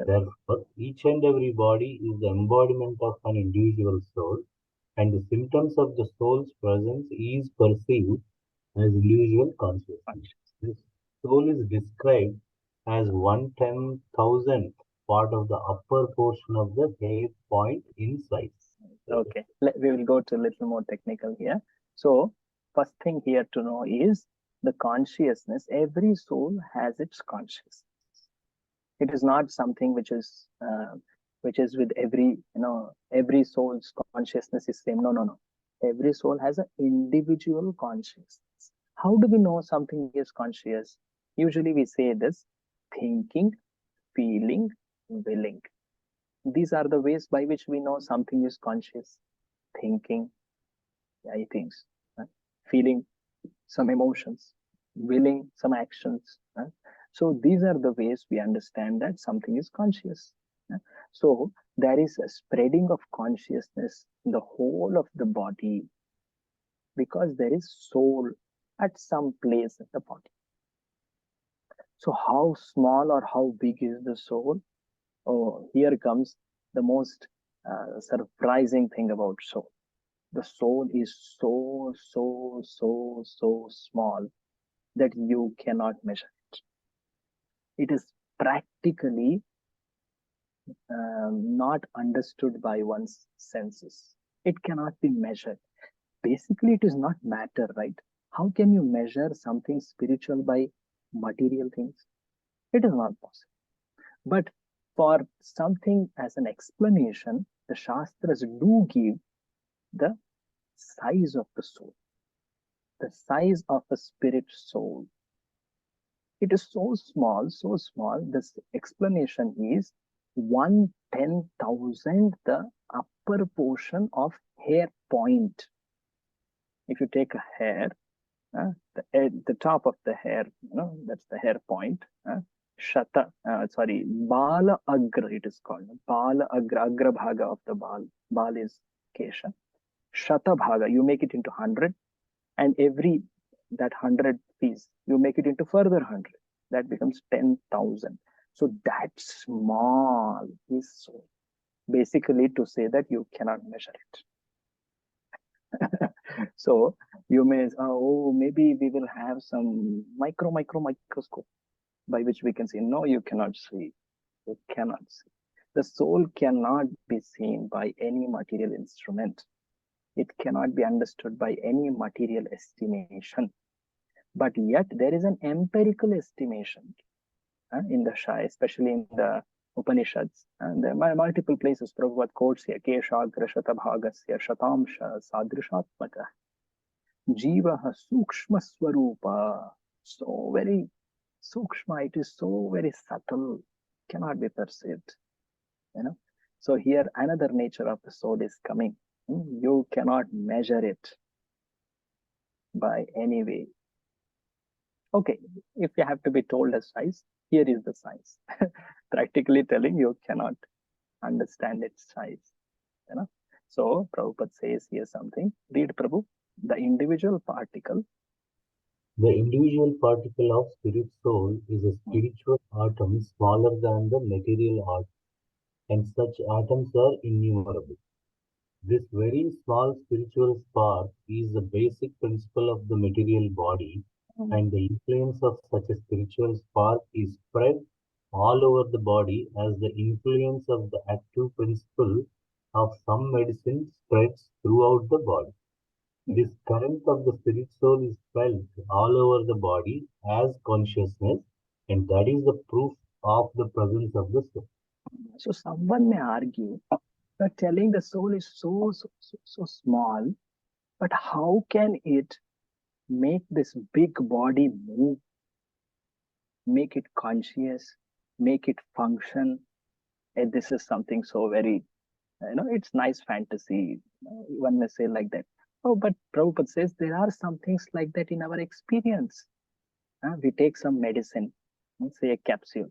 Therefore, each and every body is the embodiment of an individual soul, and the symptoms of the soul's presence is perceived as individual consciousness. This soul is described as 1/10,000th part of the upper portion of the hair point in size. Okay, we will go to a little more technical here. So, first thing here to know is the consciousness. Every soul has its consciousness. It is not something which is with every soul's consciousness is same. No. Every soul has an individual consciousness. How do we know something is conscious? Usually we say this: thinking, feeling, willing. These are the ways by which we know something is conscious. Thinking, I think, feeling some emotions, willing some actions. So these are the ways we understand that something is conscious. So there is a spreading of consciousness in the whole of the body because there is soul at some place in the body. So how small or how big is the soul? Oh, here comes the most surprising thing about soul. The soul is so small that you cannot measure it. It is practically not understood by one's senses. It cannot be measured. Basically, it is not matter, right? How can you measure something spiritual by material things? It is not possible. But for something as an explanation, the Shastras do give the size of the soul, the size of a spirit soul. It is so small, this explanation is 1/10,000 the upper portion of hair point. If you take a hair, the top of the hair, that's the hair point. Bala Agra, it is called. Bala Agra, Agra Bhaga of the Bal. Bal is Kesha. Shata Bhaga, you make it into 100, and every that 100 piece, you make it into further 100. That becomes 10,000. So that small is so basically to say that you cannot measure it. So you may, maybe we will have some microscope by which we can see. No, you cannot see. You cannot see. The soul cannot be seen by any material instrument. It cannot be understood by any material estimation. But yet there is an empirical estimation in the Shai, especially in the Upanishads. And there are multiple places Prabhupada quotes here, Keshagra Shatabhagasya Shatamsha Sadrishatmaka Jivaha Sukshma Swarupa. So very Sukshma, it is so very subtle, cannot be perceived. So here another nature of the soul is coming. You cannot measure it by any way. Okay, if you have to be told a size, here is the size. Practically telling, you cannot understand its size. So Prabhupada says here something. Read, Prabhu. The individual particle. The individual particle of spirit soul is a spiritual atom smaller than the material atom, and such atoms are innumerable. This very small spiritual spark is the basic principle of the material body, and the influence of such a spiritual spark is spread all over the body as the influence of the active principle of some medicine spreads throughout the body. This current of the spirit soul is felt all over the body as consciousness, and that is the proof of the presence of the soul. So someone may argue that telling the soul is so small, but how can it make this big body move, make it conscious, make it function? And this is something so very, it's nice fantasy. One may say like that. Oh, but Prabhupada says there are some things like that in our experience. We take some medicine, say a capsule.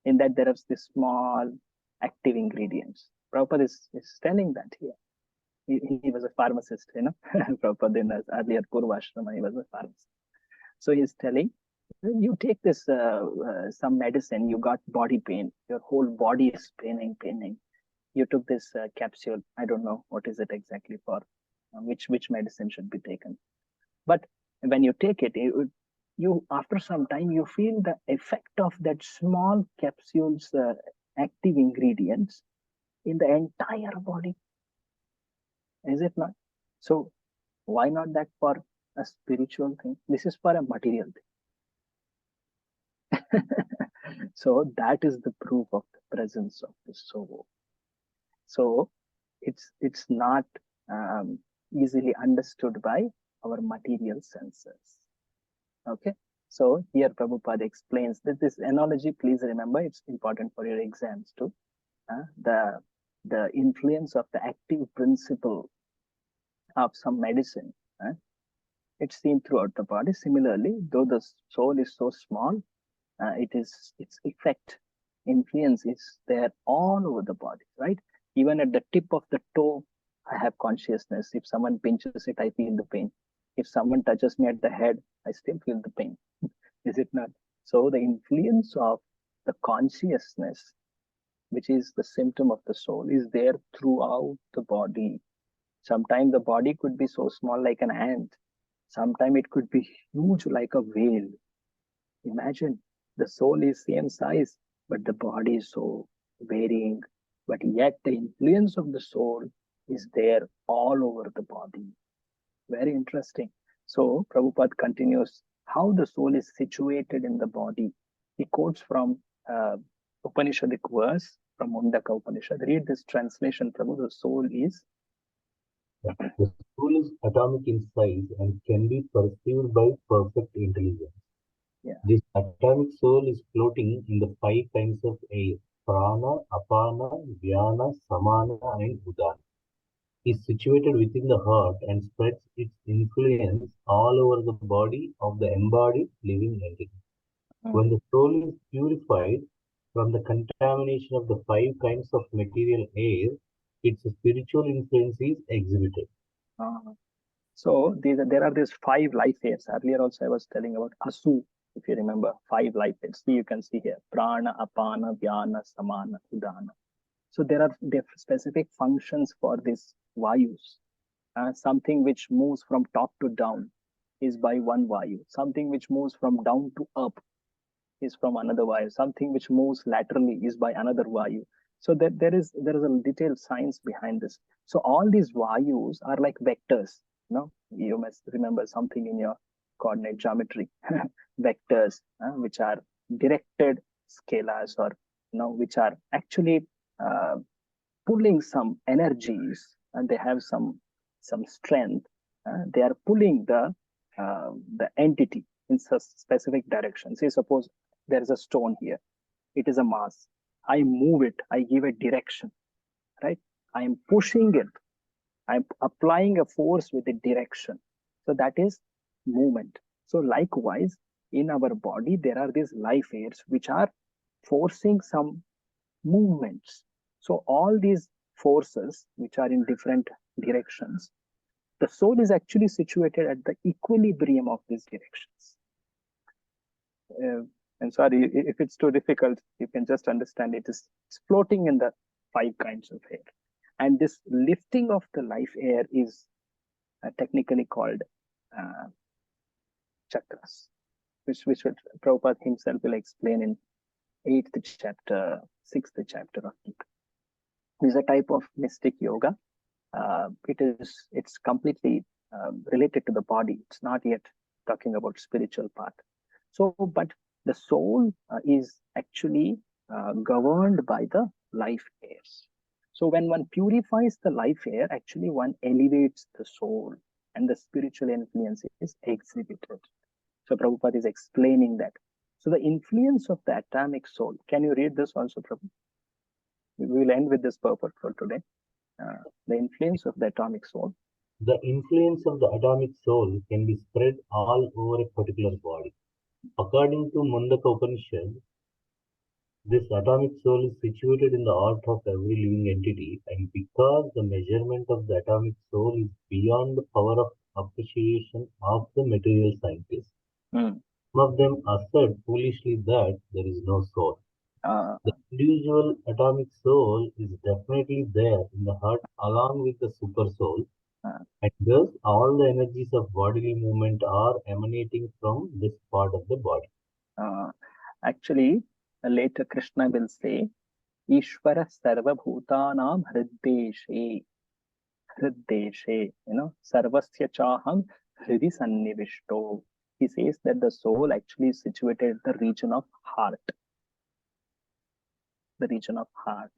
In that there is this small active ingredients. Prabhupada is telling that here. He was a pharmacist, Prabhupada in his earlier Purvashrama, he was a pharmacist. So he's telling, you take this some medicine, you got body pain, your whole body is paining. You took this capsule, I don't know what is it exactly for, which medicine should be taken. But when you take it, you after some time, you feel the effect of that small capsule's active ingredients in the entire body. Is it not? So why not that for a spiritual thing? This is for a material thing. So that is the proof of the presence of the soul. So it's not easily understood by our material senses. Okay. So here Prabhupada explains that this analogy, please remember, it's important for your exams too. The influence of the active principle of some medicine It's seen throughout the body. Similarly, though the soul is so small, its effect, influence is there all over the body, right? Even at the tip of the toe, I have consciousness. If someone pinches it, I feel the pain. If someone touches me at the head, I still feel the pain. Is it not? So the influence of the consciousness, which is the symptom of the soul, is there throughout the body. Sometimes the body could be so small like an ant. Sometimes it could be huge like a whale. Imagine the soul is same size, but the body is so varying. But yet the influence of the soul is there all over the body. Very interesting. So Prabhupada continues how the soul is situated in the body. He quotes from Upanishadic verse from Mundaka Upanishad. Read this translation, Prabhu. The soul is. The soul is atomic in size and can be perceived by perfect intelligence. Yeah. This atomic soul is floating in the 5 kinds of air: prana, apana, vyana, samana, and udana. Is situated within the heart and spreads its influence all over the body of the embodied living entity. When the soul is purified from the contamination of the 5 kinds of material air, its spiritual influence is exhibited. So there are these 5 life airs. Earlier also I was telling about Asu, if you remember, 5 life airs. See, you can see here, prana, apana, vyana, samana, udana. So there are specific functions for these vayus. Something which moves from top to down is by one vayu. Something which moves from down to up is from another vayu. Something which moves laterally is by another vayu. So there is a detailed science behind this. So all these vayus are like vectors. You must remember something in your coordinate geometry. Vectors, which are directed scalars, or which are actually pulling some energies, and they have some strength. They are pulling the entity in specific direction. Say suppose there is a stone here. It is a mass. I move it. I give a direction, right? I am pushing it. I'm applying a force with a direction. So that is movement. So likewise, in our body, there are these life airs which are forcing some movements. So all these forces which are in different directions, the soul is actually situated at the equilibrium of these directions. And sorry, if it's too difficult, you can just understand it's floating in the 5 kinds of air. And this lifting of the life air is technically called chakras, which Prabhupada himself will explain in 8th chapter, 6th chapter of Gita. This is a type of mystic yoga. It's completely related to the body. It's not yet talking about spiritual part. So, but the soul is actually governed by the life airs. So when one purifies the life air, actually one elevates the soul and the spiritual influence is exhibited. So Prabhupada is explaining that. So the influence of the atomic soul, can you read this also, Prabhupada? We will end with this purport for today. The influence of the atomic soul. The influence of the atomic soul can be spread all over a particular body. According to Mundaka Upanishad, this atomic soul is situated in the heart of every living entity, and because the measurement of the atomic soul is beyond the power of appreciation of the material scientists, some of them assert foolishly that there is no soul. The individual atomic soul is definitely there in the heart along with the super soul, and thus all the energies of bodily movement are emanating from this part of the body. Actually, later Krishna will say, Ishvara sarva bhutanam hriddeshe. Hriddeshe, sarvasya chaham hridi sannivishto. He says that the soul actually is situated in the region of heart. The region of heart.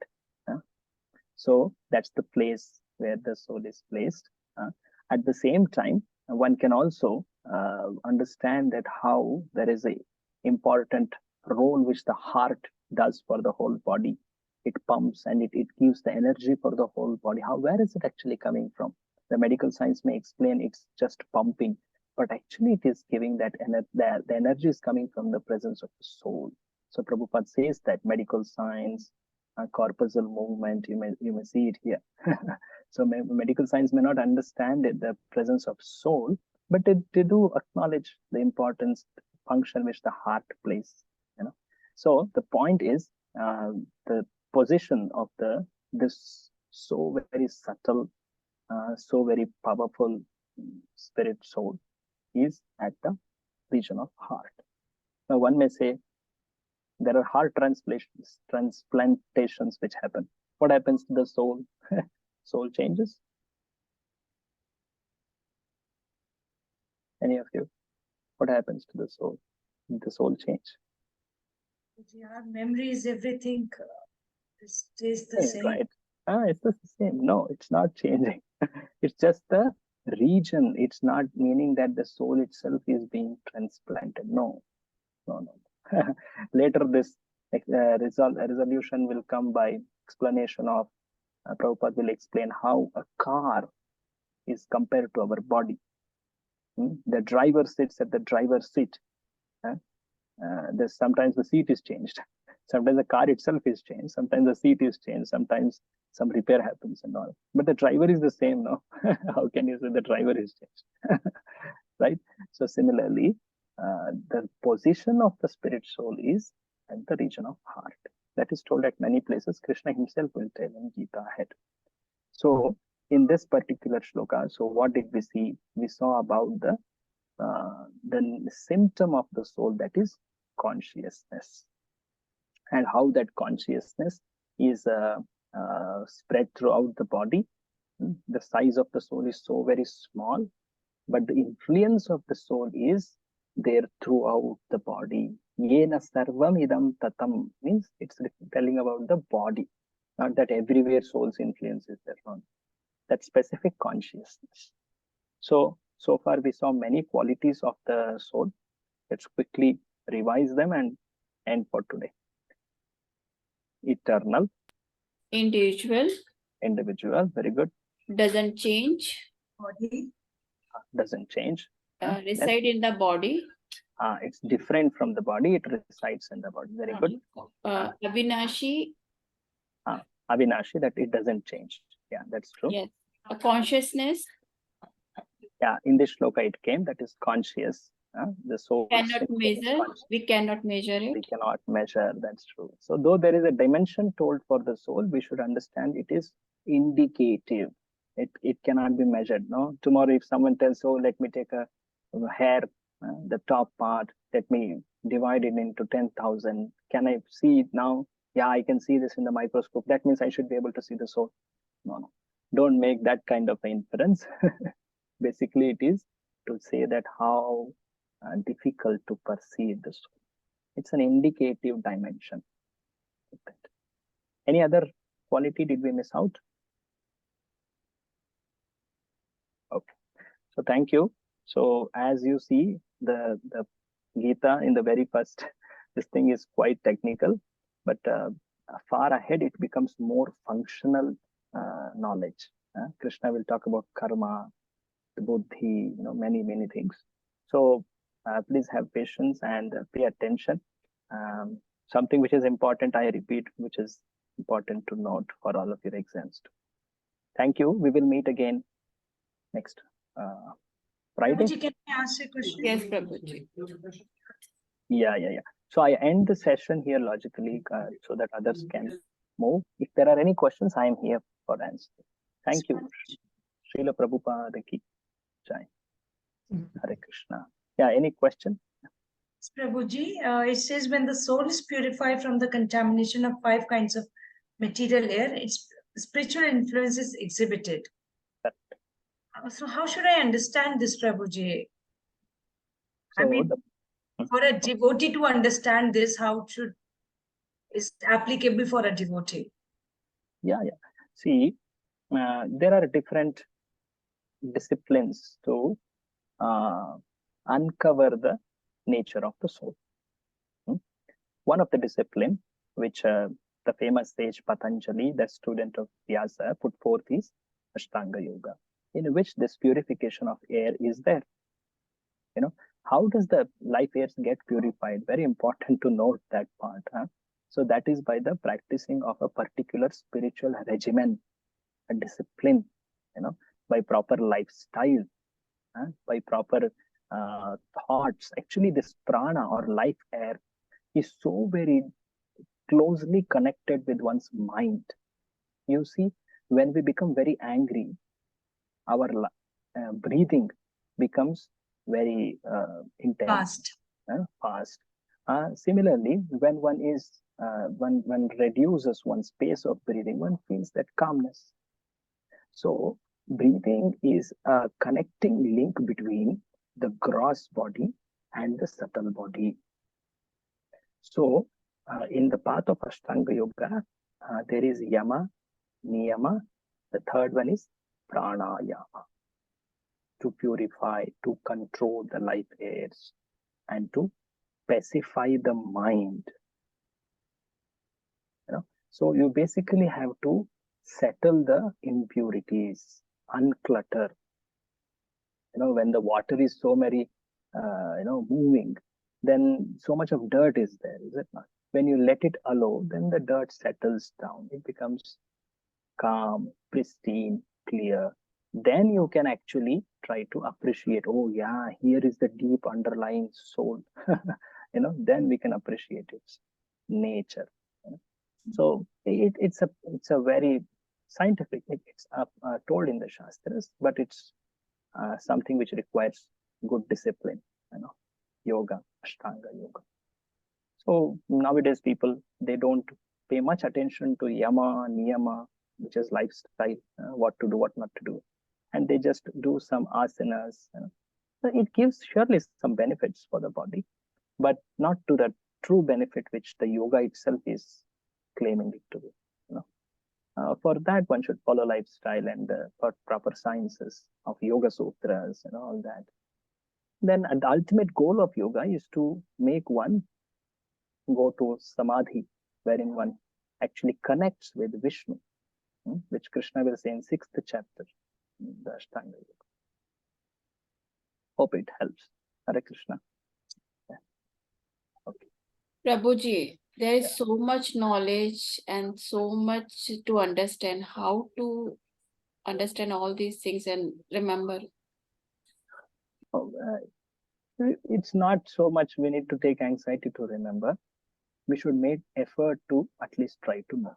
So that's the place where the soul is placed. At the same time, one can also understand that how there is a important role which the heart does for the whole body. It pumps and it gives the energy for the whole body. Where is it actually coming from? The medical science may explain it's just pumping. but actually it is giving that the energy is coming from the presence of the soul. So Prabhupada says that medical science, corpuscle movement, you may see it here. So medical science may not understand the presence of soul, but they do acknowledge the importance function which the heart plays. So the point is the position of this so very subtle, so very powerful spirit soul is at the region of heart. Now one may say there are heart transplantations which happen. What happens to the soul? Soul changes. Any of you? What happens to the soul? The soul change? Our memories, everything stays the same. Right. It's the same. No, it's not changing. It's just the region. It's not meaning that the soul itself is being transplanted. No. Later this resolution will come by explanation of Prabhupada will explain how a car is compared to our body. The driver sits at the driver's seat. Sometimes the seat is changed. Sometimes the car itself is changed. Sometimes the seat is changed. Sometimes some repair happens and all. But the driver is the same, no? How can you say the driver is changed? Right? So similarly, the position of the spirit soul is at the region of heart. That is told at many places. Krishna himself will tell in Gita ahead. So in this particular shloka, so what did we see? We saw about the symptom of the soul, that is consciousness, and how that consciousness is spread throughout the body. The size of the soul is so very small, but the influence of the soul is there throughout the body. Yena sarvam idam tatam means it's telling about the body, not that everywhere soul's influence is there. On that specific consciousness. So far we saw many qualities of the soul. Let's quickly revise them and end for today. Eternal. Individual. Very good. Doesn't change. Body. Doesn't change. Reside in the body. It's different from the body. It resides in the body. Very good. Avinashi. Avinashi, that it doesn't change. Yeah, that's true. Yes. A consciousness. Yeah, in this shloka it came, that is conscious. The soul cannot measure. We cannot measure it. We cannot measure. That's true. So though there is a dimension told for the soul, we should understand it is indicative. It cannot be measured. No, tomorrow if someone tells, oh, let me take a hair, the top part, let me divide it into 10,000. Can I see it now? Yeah, I can see this in the microscope. That means I should be able to see the soul. No. Don't make that kind of inference. Basically, it is to say that how difficult to perceive the soul. It's an indicative dimension. Any other quality did we miss out? Okay. So thank you. So as you see, the Gita in the very first, this thing is quite technical, but far ahead it becomes more functional knowledge. Krishna will talk about karma, the buddhi, many things. So please have patience and pay attention. Something which is important, I repeat, which is important to note for all of your exams too. Thank you. We will meet again next Friday. Prabhuji, can I ask a question? Yes, Prabhuji. Yeah. So I end the session here logically so that others can move. If there are any questions, I am here for answer. Thank you. Srila Prabhupada ki jai. Hare Krishna. Yeah, any question? Prabhuji, it says when the soul is purified from the contamination of 5 kinds of material air, its spiritual influence is exhibited. Correct. So how should I understand this, Prabhuji? So I mean, for a devotee to understand this, how is applicable for a devotee? Yeah. See, there are different disciplines to uncover the nature of the soul. One of the discipline which the famous sage Patanjali, the student of Vyasa, put forth is Ashtanga Yoga, in which this purification of air is there. How does the life airs get purified? Very important to note that part. So that is by the practicing of a particular spiritual regimen, a discipline, by proper lifestyle, by proper thoughts. Actually, this prana or life air is so very closely connected with one's mind. You see, when we become very angry, our breathing becomes very intense, fast. Similarly, when one is one reduces one's pace of breathing, one feels that calmness. So breathing is a connecting link between the gross body and the subtle body. So in the path of Ashtanga Yoga, there is yama, niyama. The third one is pranayama, to purify, to control the life airs, and to pacify the mind. So you basically have to settle the impurities, unclutter. When the water is so very, moving, then so much of dirt is there, is it not? When you let it alone, then the dirt settles down. It becomes calm, pristine, clear. Then you can actually try to appreciate, oh yeah, here is the deep underlying soul. Then we can appreciate its nature. So it's a very scientific, it's told in the Shastras, but it's something which requires good discipline, yoga, Ashtanga Yoga. So nowadays people, they don't pay much attention to yama, niyama, which is lifestyle, what to do, what not to do. And they just do some asanas. So it gives surely some benefits for the body, but not to the true benefit which the yoga itself is claiming it to be. For that, one should follow lifestyle and proper sciences of yoga sutras and all that. Then the ultimate goal of yoga is to make one go to samadhi, wherein one actually connects with Vishnu, which Krishna will say in 6th chapter, the Ashtanga Yoga. Hope it helps. Hare Krishna. Yeah. Okay. Prabhuji, there is so much knowledge and so much to understand. How to understand all these things and remember? It's not so much we need to take anxiety to remember. We should make effort to at least try to know.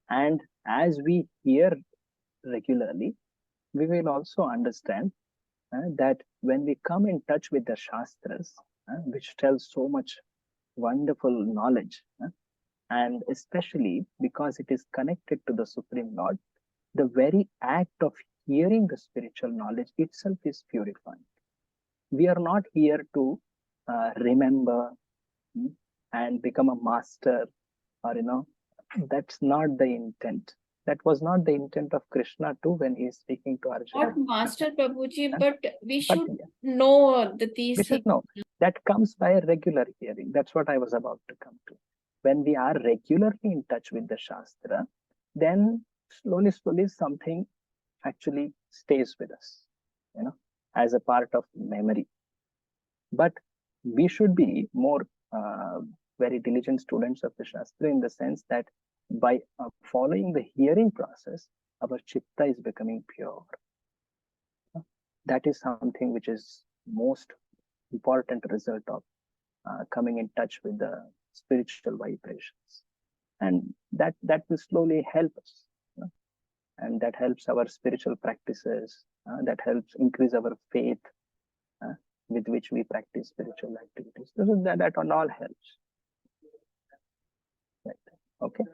And as we hear regularly, we will also understand that when we come in touch with the Shastras, which tells so much wonderful knowledge, and especially because it is connected to the Supreme Lord, the very act of hearing the spiritual knowledge itself is purifying. We are not here to remember and become a master, or that's not the intent. That was not the intent of Krishna too when he is speaking to Arjuna. Not master, Prabhuji, but we should know that these things. Know. That comes by a regular hearing. That's what I was about to come to. When we are regularly in touch with the Shastra, then slowly something actually stays with us, as a part of memory. But we should be more very diligent students of the Shastra, in the sense that by following the hearing process, our chitta is becoming pure. That is something which is most important result of coming in touch with the spiritual vibrations, and that will slowly help us, and that helps our spiritual practices, that helps increase our faith, with which we practice spiritual activities. So that all helps. Right. Okay.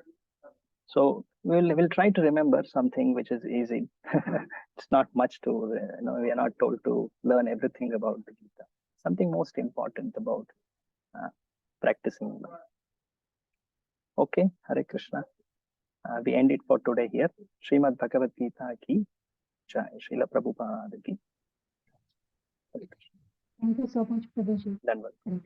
So we'll try to remember something which is easy. It's not much to, we are not told to learn everything about the Gita. Something most important about practicing. Okay, Hare Krishna. We end it for today here. Srimad Bhagavadgita ki jai. Srila Prabhupada ki. Thank you so much, Prabhuji. Dhanwad.